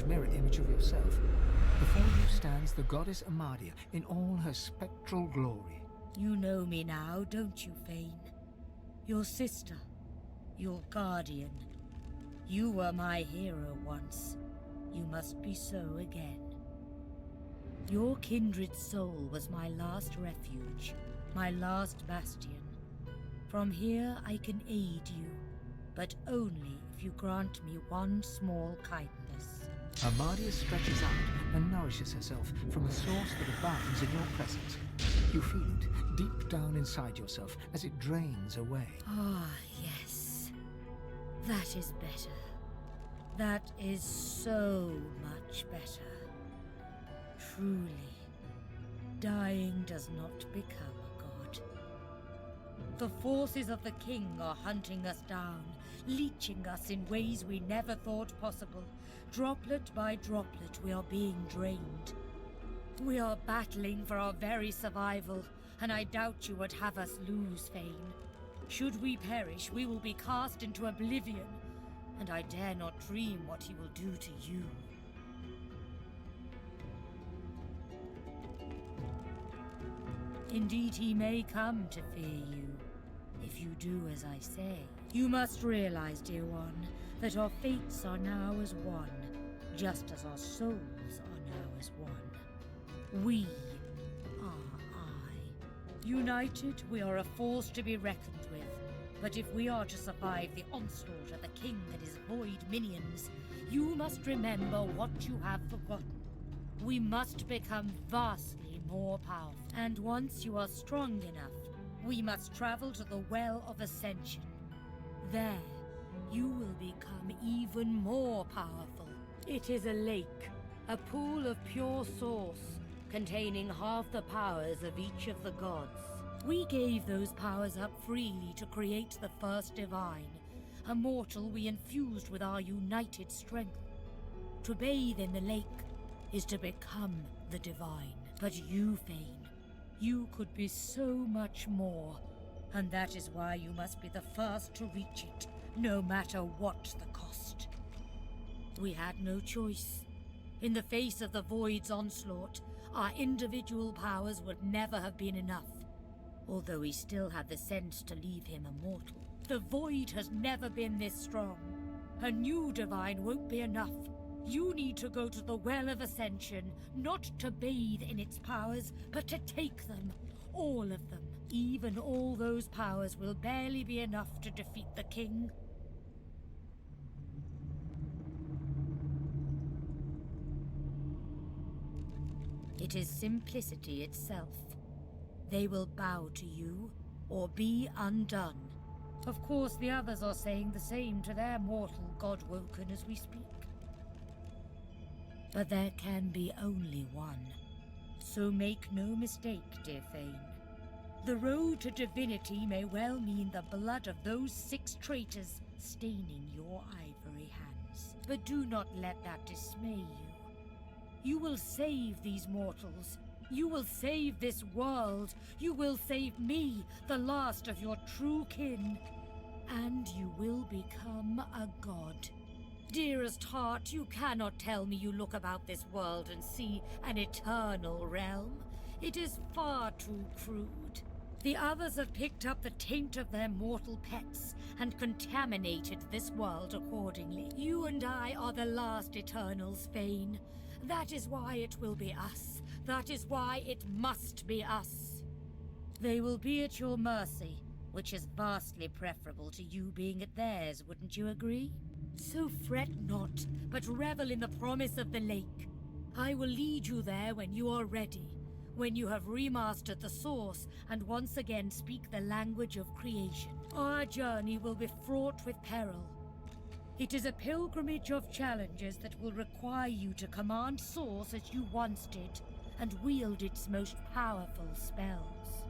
Mirror image of yourself. Before you stands the goddess Amadia in all her spectral glory. You know me now, don't you, Fane? Your sister, your guardian. You were my hero once. You must be so again. Your kindred soul was my last refuge, my last bastion. From here I can aid you, but only if you grant me one small kindness. Amadia stretches out and nourishes herself from a source that abounds in your presence. You feel it deep down inside yourself as it drains away. Ah, yes. That is better. That is so much better. Truly, dying does not become a god. The forces of the king are hunting us down, leeching us in ways we never thought possible. Droplet by droplet, we are being drained. We are battling for our very survival, and I doubt you would have us lose, Fane. Should we perish, we will be cast into oblivion, and I dare not dream what he will do to you. Indeed, he may come to fear you, if you do as I say. You must realize, dear one, that our fates are now as one. just as our souls are now as one. We are I. United, we are a force to be reckoned with. But if we are to survive the onslaught of the king and his void minions, you must remember what you have forgotten. We must become vastly more powerful. And once you are strong enough, we must travel to the Well of Ascension. There, you will become even more powerful. It is a lake, a pool of pure source, containing half the powers of each of the gods. We gave those powers up freely to create the first divine, a mortal we infused with our united strength. To bathe in the lake is to become the divine. But you, Fane, you could be so much more, and that is why you must be the first to reach it, no matter what the cost. We had no choice. In the face of the Void's onslaught, our individual powers would never have been enough. Although he still had the sense to leave him immortal. The Void has never been this strong. A new divine won't be enough. You need to go to the Well of Ascension, not to bathe in its powers, but to take them. All of them. Even all those powers will barely be enough to defeat the king. It is simplicity itself. They will bow to you, or be undone. Of course, the others are saying the same to their mortal God-woken as we speak. But there can be only one. So make no mistake, dear Fane. The road to divinity may well mean the blood of those 6 traitors staining your ivory hands. But do not let that dismay you. You will save these mortals. You will save this world. You will save me, the last of your true kin. And you will become a god. Dearest heart, you cannot tell me you look about this world and see an eternal realm. It is far too crude. The others have picked up the taint of their mortal pets and contaminated this world accordingly. You and I are the last Eternals, Fane. That is why it will be us. That is why it must be us. They will be at your mercy, which is vastly preferable to you being at theirs, wouldn't you agree? So fret not, but revel in the promise of the lake. I will lead you there when you are ready, when you have remastered the source and once again speak the language of creation. Our journey will be fraught with peril. It is a pilgrimage of challenges that will require you to command Source as you once did, and wield its most powerful spells.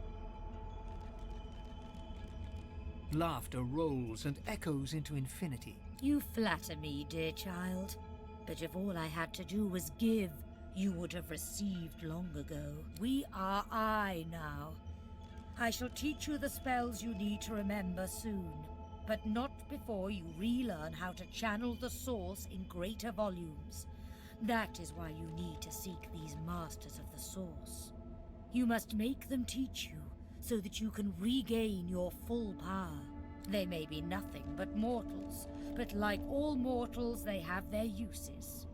Laughter rolls and echoes into infinity. You flatter me, dear child. But if all I had to do was give, you would have received long ago. We are I now. I shall teach you the spells you need to remember soon, but not before you relearn how to channel the source in greater volumes. That is why you need to seek these masters of the source. You must make them teach you, so that you can regain your full power. They may be nothing but mortals, but like all mortals, they have their uses.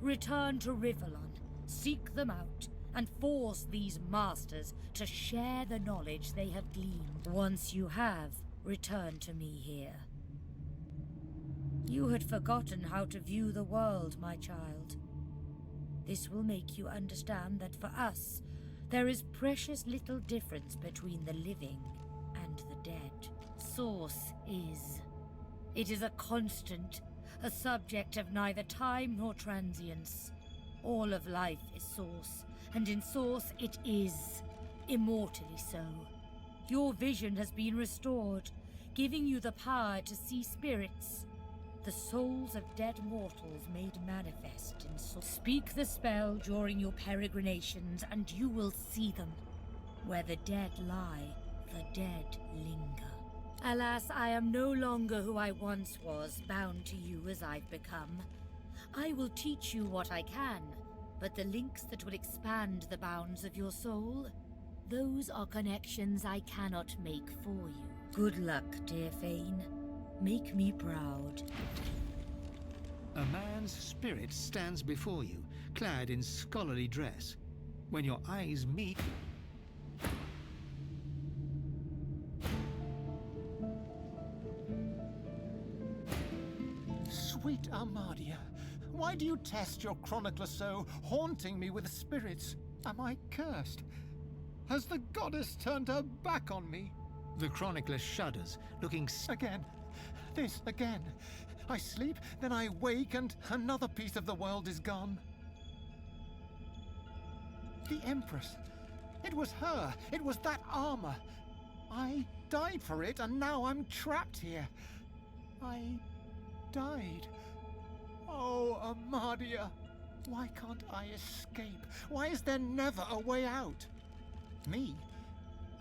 Return to Rivalon, seek them out, and force these masters to share the knowledge they have gleaned. Once you have, return to me here. You had forgotten how to view the world, my child. This will make you understand that for us, there is precious little difference between the living and the dead. Source is. It is a constant, a subject of neither time nor transience. All of life is Source, and in Source it is, immortally so. Your vision has been restored, giving you the power to see spirits, the souls of dead mortals made manifest in Source. Speak the spell during your peregrinations, and you will see them. Where the dead lie, the dead linger. Alas, I am no longer who I once was, bound to you as I've become. I will teach you what I can, but the links that will expand the bounds of your soul, those are connections I cannot make for you. Good luck, dear Fane. Make me proud. A man's spirit stands before you, clad in scholarly dress. When your eyes meet... Sweet Armadia, why do you test your chronicler so, haunting me with spirits? Am I cursed? Has the goddess turned her back on me? The chronicler shudders, looking... Again. This again. I sleep, then I wake, and another piece of the world is gone. The Empress. It was her. It was that armor. I died for it, and now I'm trapped here. I died. Oh, Armadia. Why can't I escape? Why is there never a way out? Me?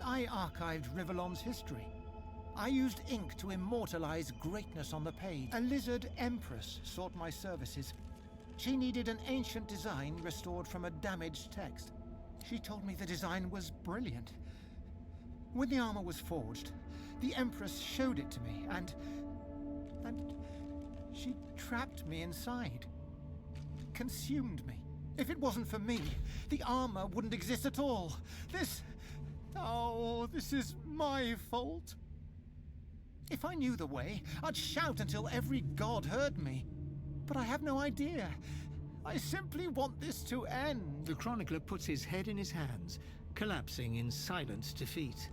I archived Rivellon's history. I used ink to immortalize greatness on the page. A lizard empress sought my services. She needed an ancient design restored from a damaged text. She told me the design was brilliant. When the armor was forged, the empress showed it to me, and she trapped me inside. Consumed me. If it wasn't for me, the armor wouldn't exist at all. This is my fault. If I knew the way, I'd shout until every god heard me. But I have no idea. I simply want this to end. The chronicler puts his head in his hands, collapsing in silent defeat.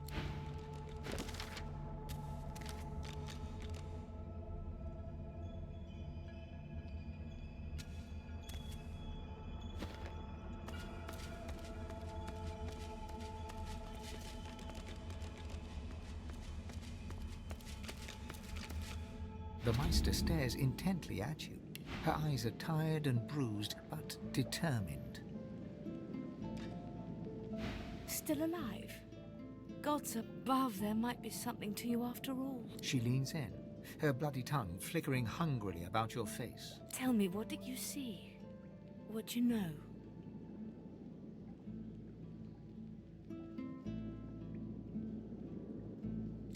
The Meister stares intently at you. Her eyes are tired and bruised, but determined. Still alive? Gods above, there might be something to you after all. She leans in, her bloody tongue flickering hungrily about your face. Tell me, what did you see? What you know?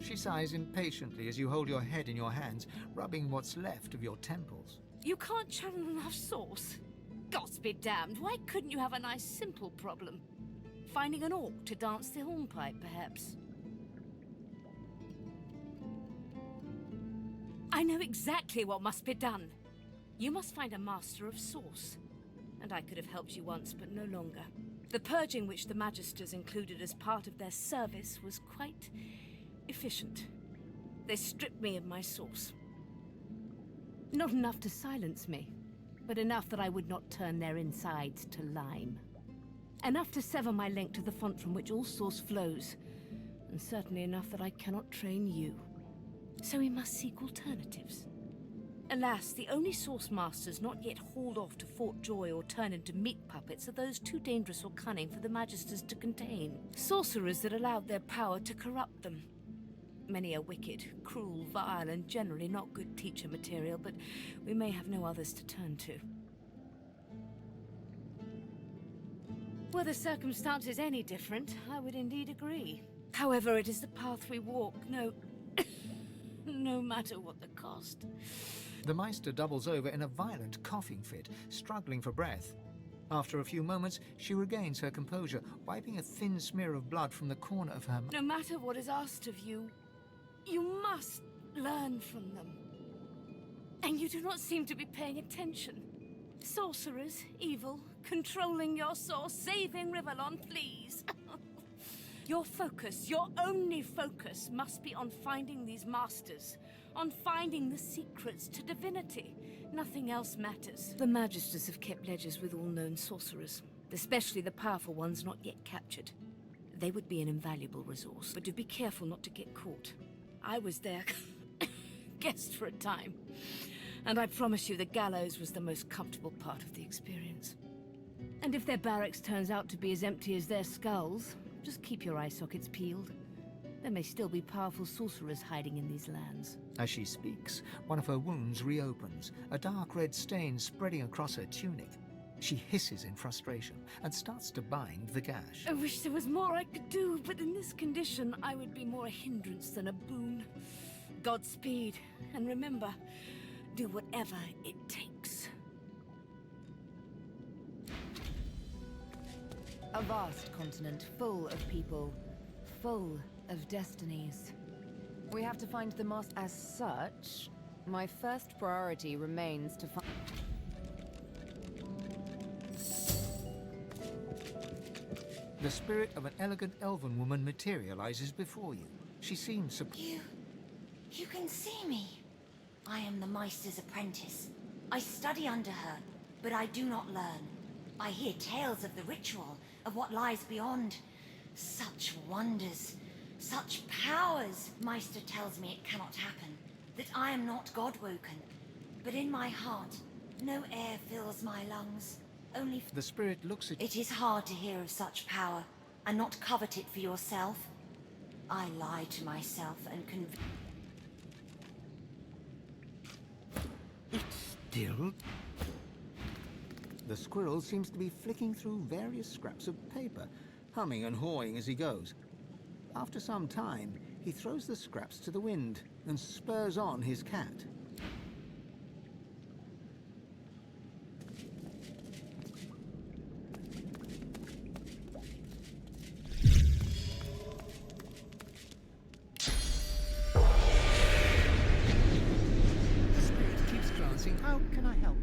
She sighs impatiently as you hold your head in your hands, rubbing what's left of your temples. You can't channel enough sauce? Gods be damned, why couldn't you have a nice simple problem? Finding an orc to dance the hornpipe, perhaps? I know exactly what must be done. You must find a master of sauce. And I could have helped you once, but no longer. The purging which the Magisters included as part of their service was quite efficient. They stripped me of my sauce. Not enough to silence me, but enough that I would not turn their insides to lime. Enough to sever my link to the font from which all source flows, and certainly enough that I cannot train you. So we must seek alternatives. Alas, the only source masters not yet hauled off to Fort Joy or turned into meat puppets are those too dangerous or cunning for the Magisters to contain. Sorcerers that allowed their power to corrupt them. Many are wicked, cruel, vile, and generally not good teacher material, but we may have no others to turn to. Were the circumstances any different, I would indeed agree. However, it is the path we walk, no matter what the cost. The Meister doubles over in a violent coughing fit, struggling for breath. After a few moments, she regains her composure, wiping a thin smear of blood from the corner of her mouth. No matter what is asked of you, you must learn from them. And you do not seem to be paying attention. Sorcerers, evil, controlling your source, saving Rivellon, please. Your focus, your only focus, must be on finding these masters, on finding the secrets to divinity. Nothing else matters. The Magisters have kept ledgers with all known sorcerers, especially the powerful ones not yet captured. They would be an invaluable resource, but do be careful not to get caught. I was their guest for a time, and I promise you the gallows was the most comfortable part of the experience. And if their barracks turns out to be as empty as their skulls, just keep your eye sockets peeled. There may still be powerful sorcerers hiding in these lands. As she speaks, one of her wounds reopens, a dark red stain spreading across her tunic. She hisses in frustration and starts to bind the gash. I wish there was more I could do, but in this condition, I would be more a hindrance than a boon. Godspeed, and remember, do whatever it takes. A vast continent full of people, full of destinies. We have to find the master. As such, my first priority remains to find... The spirit of an elegant elven woman materializes before you. She seems You can see me. I am the Meister's apprentice. I study under her, but I do not learn. I hear tales of the ritual, of what lies beyond. Such wonders, such powers. Meister tells me it cannot happen, that I am not God-woken. But in my heart, no air fills my lungs. Only... The spirit looks at... It is hard to hear of such power, and not covet it for yourself. I lie to myself and It's still... The squirrel seems to be flicking through various scraps of paper, humming and hawing as he goes. After some time, he throws the scraps to the wind and spurs on his cat. The spirit keeps glancing. How can I help?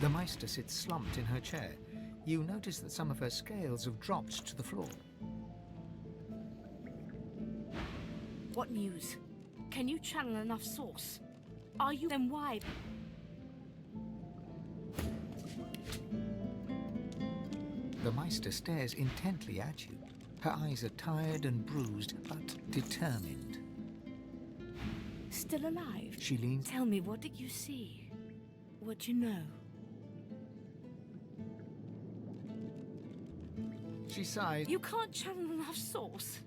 The Meister sits slumped in her chair. You notice that some of her scales have dropped to the floor. What news? Can you channel enough source? Are you then why? The Meister stares intently at you. Her eyes are tired and bruised, but determined. Still alive? She leans... Tell me, what did you see? What you know? She sighs. You can't channel enough source.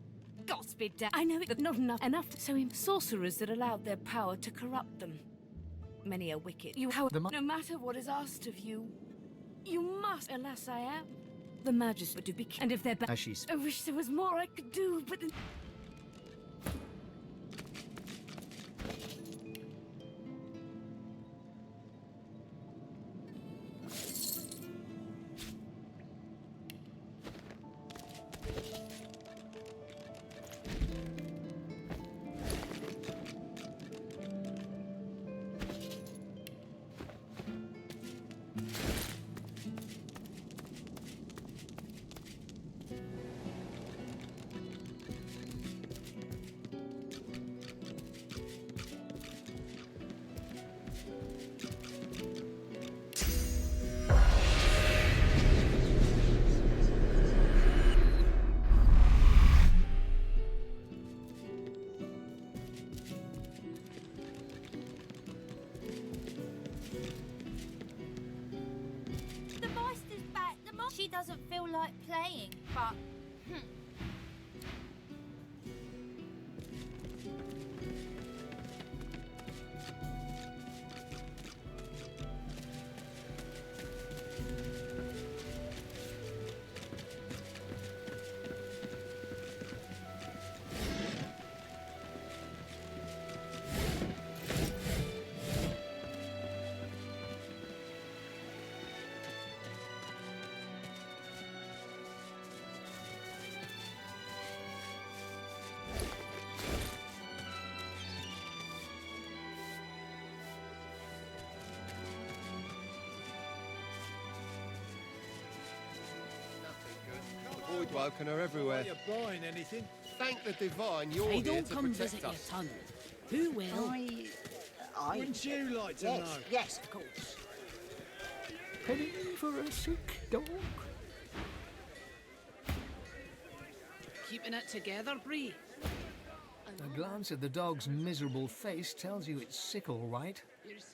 Godspeed, Dad. I know it, but not enough. So sorcerers that allowed their power to corrupt them. Many are wicked. No matter what is asked of you, you must. Alas, I am. The Majesty to be. And if they're bad, I wish there was more I could do, but. She doesn't feel like playing, but... woken are everywhere. Are you buying anything? Thank the divine you're They here don't to come protect visit your us. tunnel. Who will? Wouldn't you like to yes, know? yes, of course. Penny for a sick dog. Keeping it together, Bree? A glance at the dog's miserable face tells you it's sick, all right.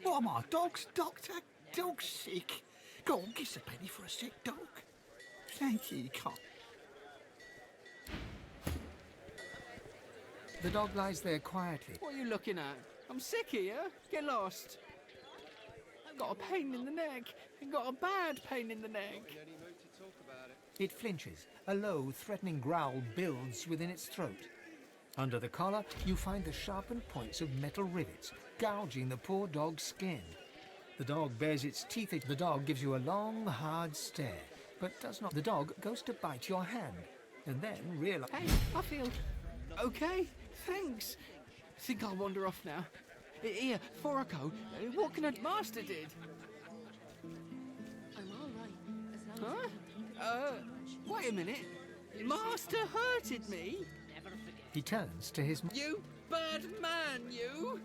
Why, my dog's doctor. Dog's sick. Go on, give us a penny for a sick dog. Thank you, can't. The dog lies there quietly. What are you looking at? I'm sick here. Get lost. I've got a pain in the neck. I've got a bad pain in the neck. It flinches. A low, threatening growl builds within its throat. Under the collar, you find the sharpened points of metal rivets, gouging the poor dog's skin. The dog bares its teeth. The dog gives you a long, hard stare, but does not. The dog goes to bite your hand, and then realize. Hey, I feel okay. Thanks. Think I'll wander off now. Here, before I go, what can a master did? I'm all right. Huh? Wait a minute. Master hurted me? He turns to his. You bad man, you!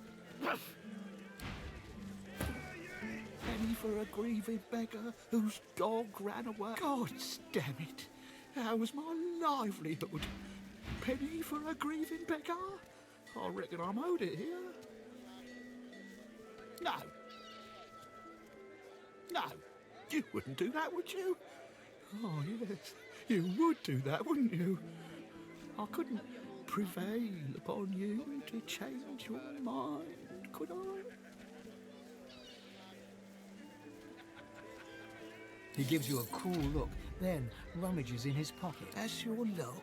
Penny for a grieving beggar whose dog ran away. God damn it. That was my livelihood. Penny for a grieving beggar? I reckon I'm owed it here. No. No. You wouldn't do that, would you? Oh, yes. You would do that, wouldn't you? I couldn't prevail upon you to change your mind, could I? He gives you a cool look, then rummages in his pocket. That's your luck.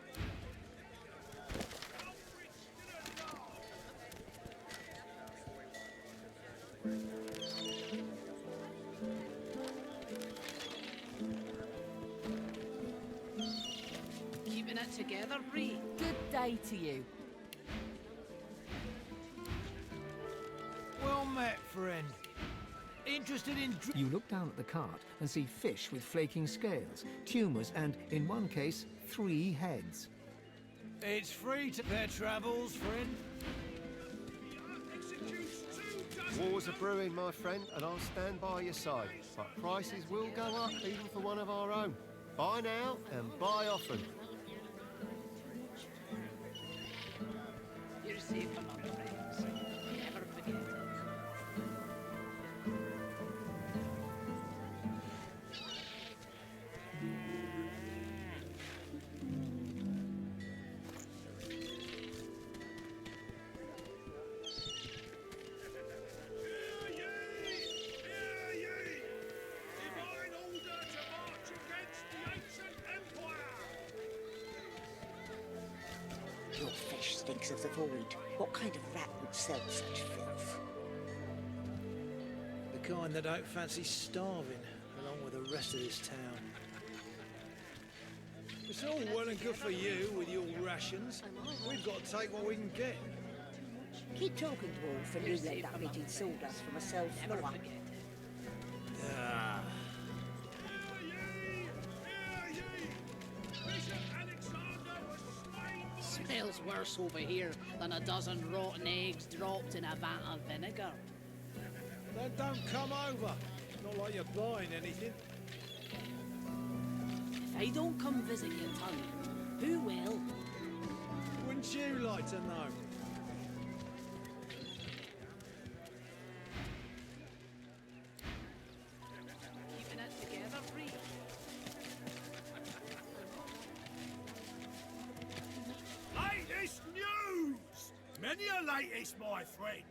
Keeping it together, Bree? Good day to you. Well met, friend. Interested in... You look down at the cart and see fish with flaking scales, tumours and, in one case, 3 heads. It's free to their travels, friend. Wars are brewing, my friend, and I'll stand by your side. But prices will go up, even for one of our own. Buy now and buy often. You're safe among friends. Never forget it. Your fish stinks of the void. What kind of rat would sell such filth? The kind that don't fancy starving, along with the rest of this town. It's all well and good for you with your rations. We've got to take what we can get. Keep talking, dwarf, and you let that rotting sawdust from myself flow up. Ah. Smells worse over here than a dozen rotten eggs dropped in a vat of vinegar. Then don't come over. Not like you're buying anything. If I don't come visit your tunnel, who will? Wouldn't you like to know? Keeping it together, Bree? Latest news! Many a latest, my friend.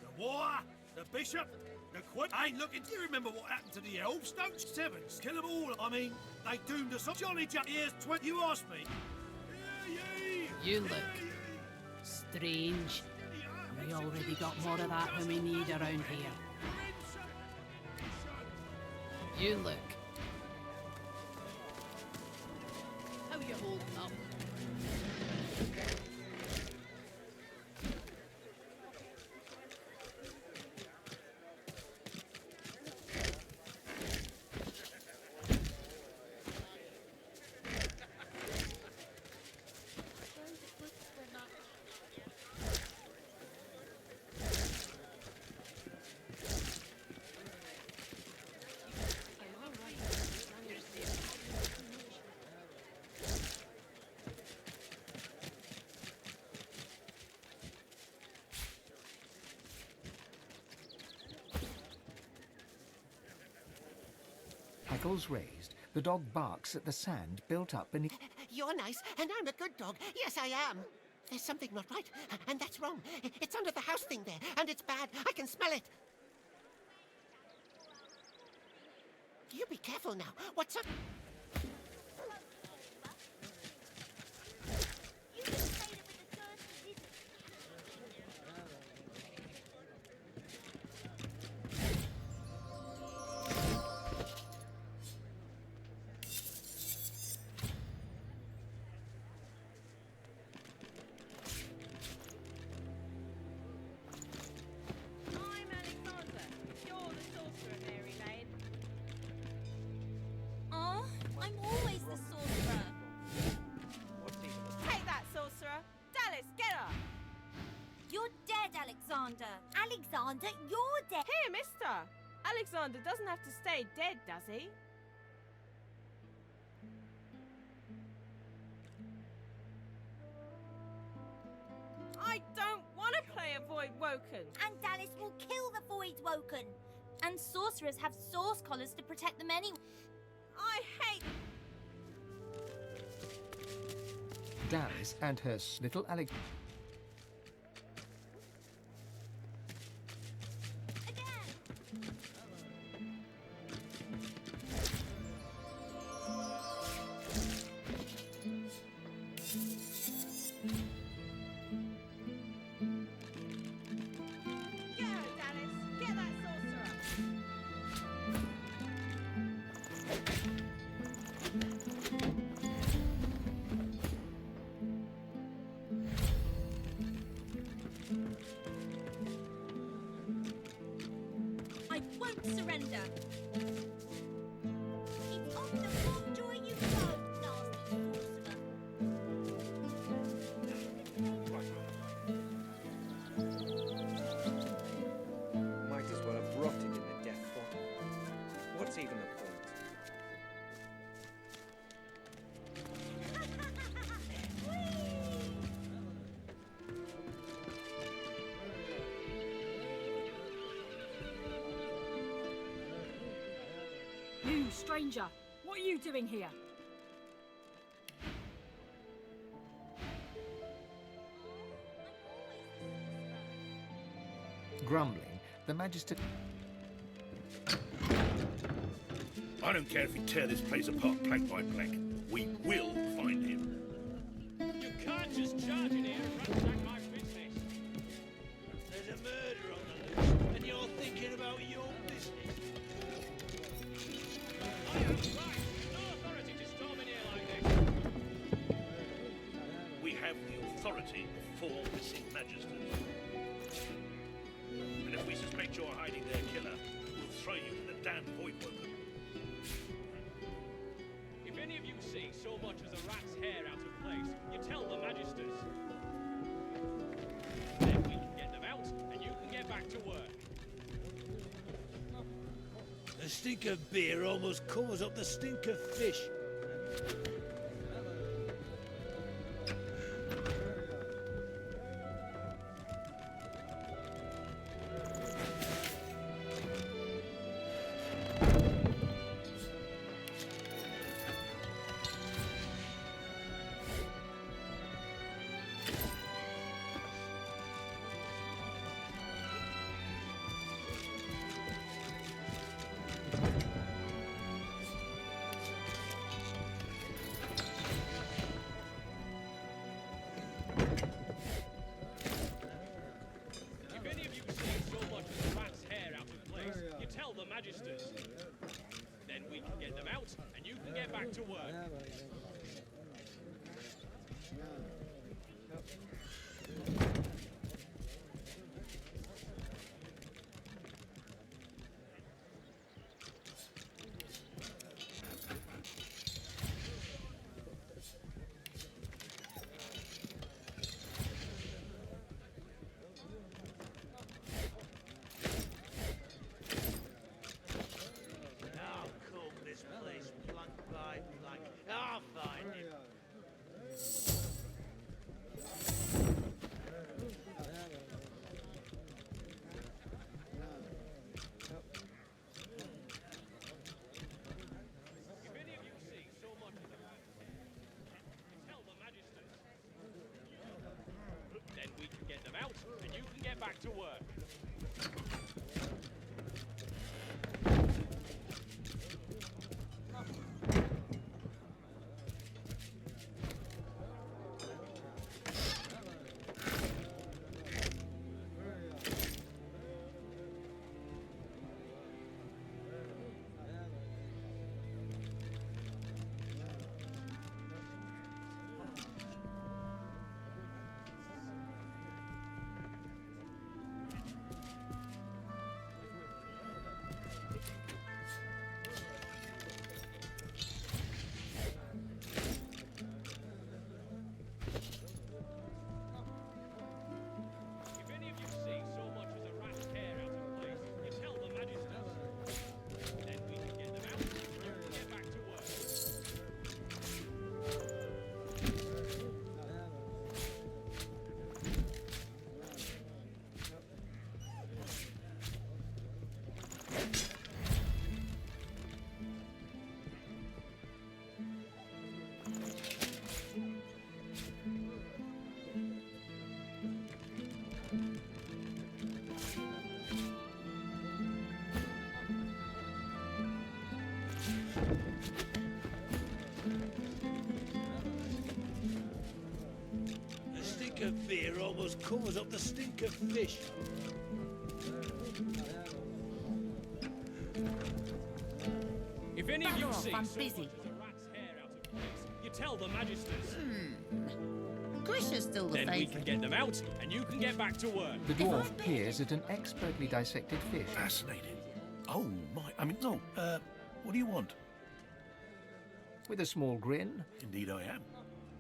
The war, the bishop, the queen. Ain't looking. Do you remember what happened to the elves? Don't sevens. Kill them all. I mean, they doomed us all. Johnny Jack, here's 20. You asked me. You look strange. We already got more of that than we need around here. You look. How you holding up? hackles raised, the dog barks at the sand built up beneath. You're nice, and I'm a good dog. Yes, I am. There's something not right, and that's wrong. It's under the house thing there, and it's bad. I can smell it. You be careful now. What's up? Oh, I'm always the sorcerer. Take that, sorcerer. Dallas, get her. You're dead, Alexander. Alexander, you're dead. Here, mister. Alexander doesn't have to stay dead, does he? I don't want to play a Void Woken. And Dallas will kill the Void Woken. And sorcerers have source collars to protect them anyway. I hate... Dallas and her little Alex. Get her, Dallas. Get that sorcerer. I won't surrender. It's on the full joy you go, nasty sorcerer. Might as well have rotted in the death bottle. What's even the point? You, stranger! What are you doing here? Grumbling, the Magister. I don't care if you tear this place apart plank by plank. We will find him. You can't just charge in here and ransack my business. There's a murder on the loose, and you're thinking about your business. I am right. No authority to storm in here like this. We have the authority of 4 missing magisters. And if we suspect you're hiding their killer, we'll throw you to the damned Void Woken. If any of you see so much as a rat's hair out of place, you tell the magisters. Then we can get them out, and you can get back to work. The stink of beer almost covers up the stink of fish. If any of you see so much as a rat's hair out of place, you tell the magisters. Then we can get them out, and you can get back to work. Now come this place plank by plank. I'll find him. The stink of beer almost covers up the stink of fish. If any of you Bugger off, see I'm someone busy. with a rat's hair out of place, you tell the magisters. Grisha's still the Then we favourite. can get them out, and you can get back to work. The dwarf peers at an expertly dissected fish. Fascinating. Oh, my. I mean, no. What do you want? With a small grin. Indeed I am.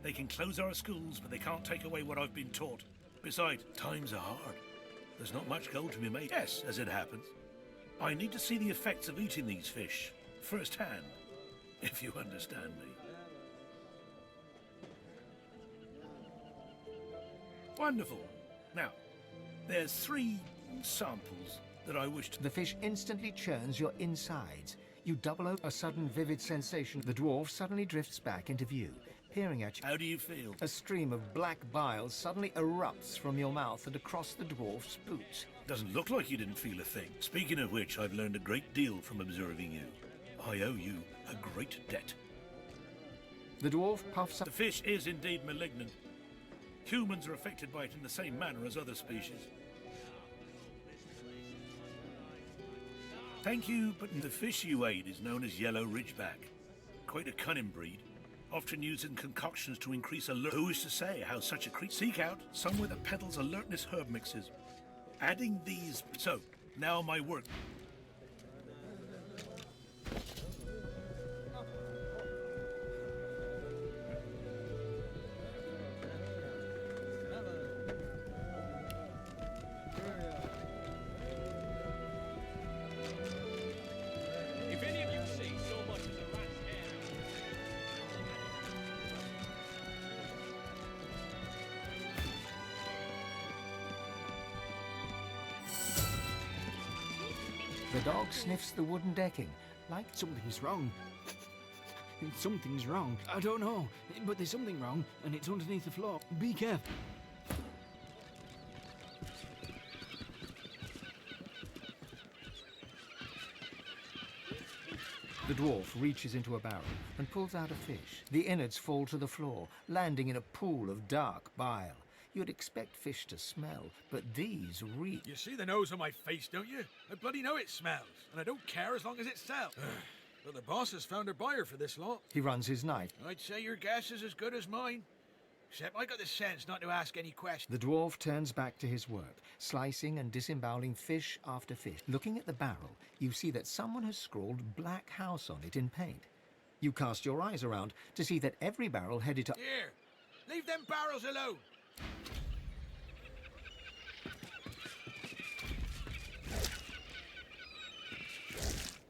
They can close our schools, but they can't take away what I've been taught. Besides, times are hard. There's not much gold to be made. Yes, as it happens. I need to see the effects of eating these fish firsthand, if you understand me. Wonderful. Now, there's 3 samples that I wish to... The fish instantly churns your insides. You double over a sudden vivid sensation. The dwarf suddenly drifts back into view, peering at you. How do you feel? A stream of black bile suddenly erupts from your mouth and across the dwarf's boots. Doesn't look like you didn't feel a thing. Speaking of which, I've learned a great deal from observing you. I owe you a great debt. The dwarf puffs up. The fish is indeed malignant. Humans are affected by it in the same manner as other species. Thank you, but the fish you ate is known as yellow ridgeback. Quite a cunning breed, often used in concoctions to increase alert. Who is to say how such a creature... Seek out somewhere that peddles alertness herb mixes. Adding these... So, now my work. If any of you see so much as a rat's hair out of The dog sniffs the wooden decking, like something's wrong. Something's wrong. I don't know, but there's something wrong, and it's underneath the floor. Be careful. The dwarf reaches into a barrel and pulls out a fish. The innards fall to the floor, landing in a pool of dark bile. You'd expect fish to smell, but these reek. You see the nose on my face, don't you? I bloody know it smells, and I don't care as long as it sells. But the boss has found a buyer for this lot. He runs his knife. I'd say your guess is as good as mine. Except I got the sense not to ask any questions. The dwarf turns back to his work, slicing and disemboweling fish after fish. Looking at the barrel, you see that someone has scrawled Black House on it in paint. You cast your eyes around to see that every barrel headed to... Here, leave them barrels alone.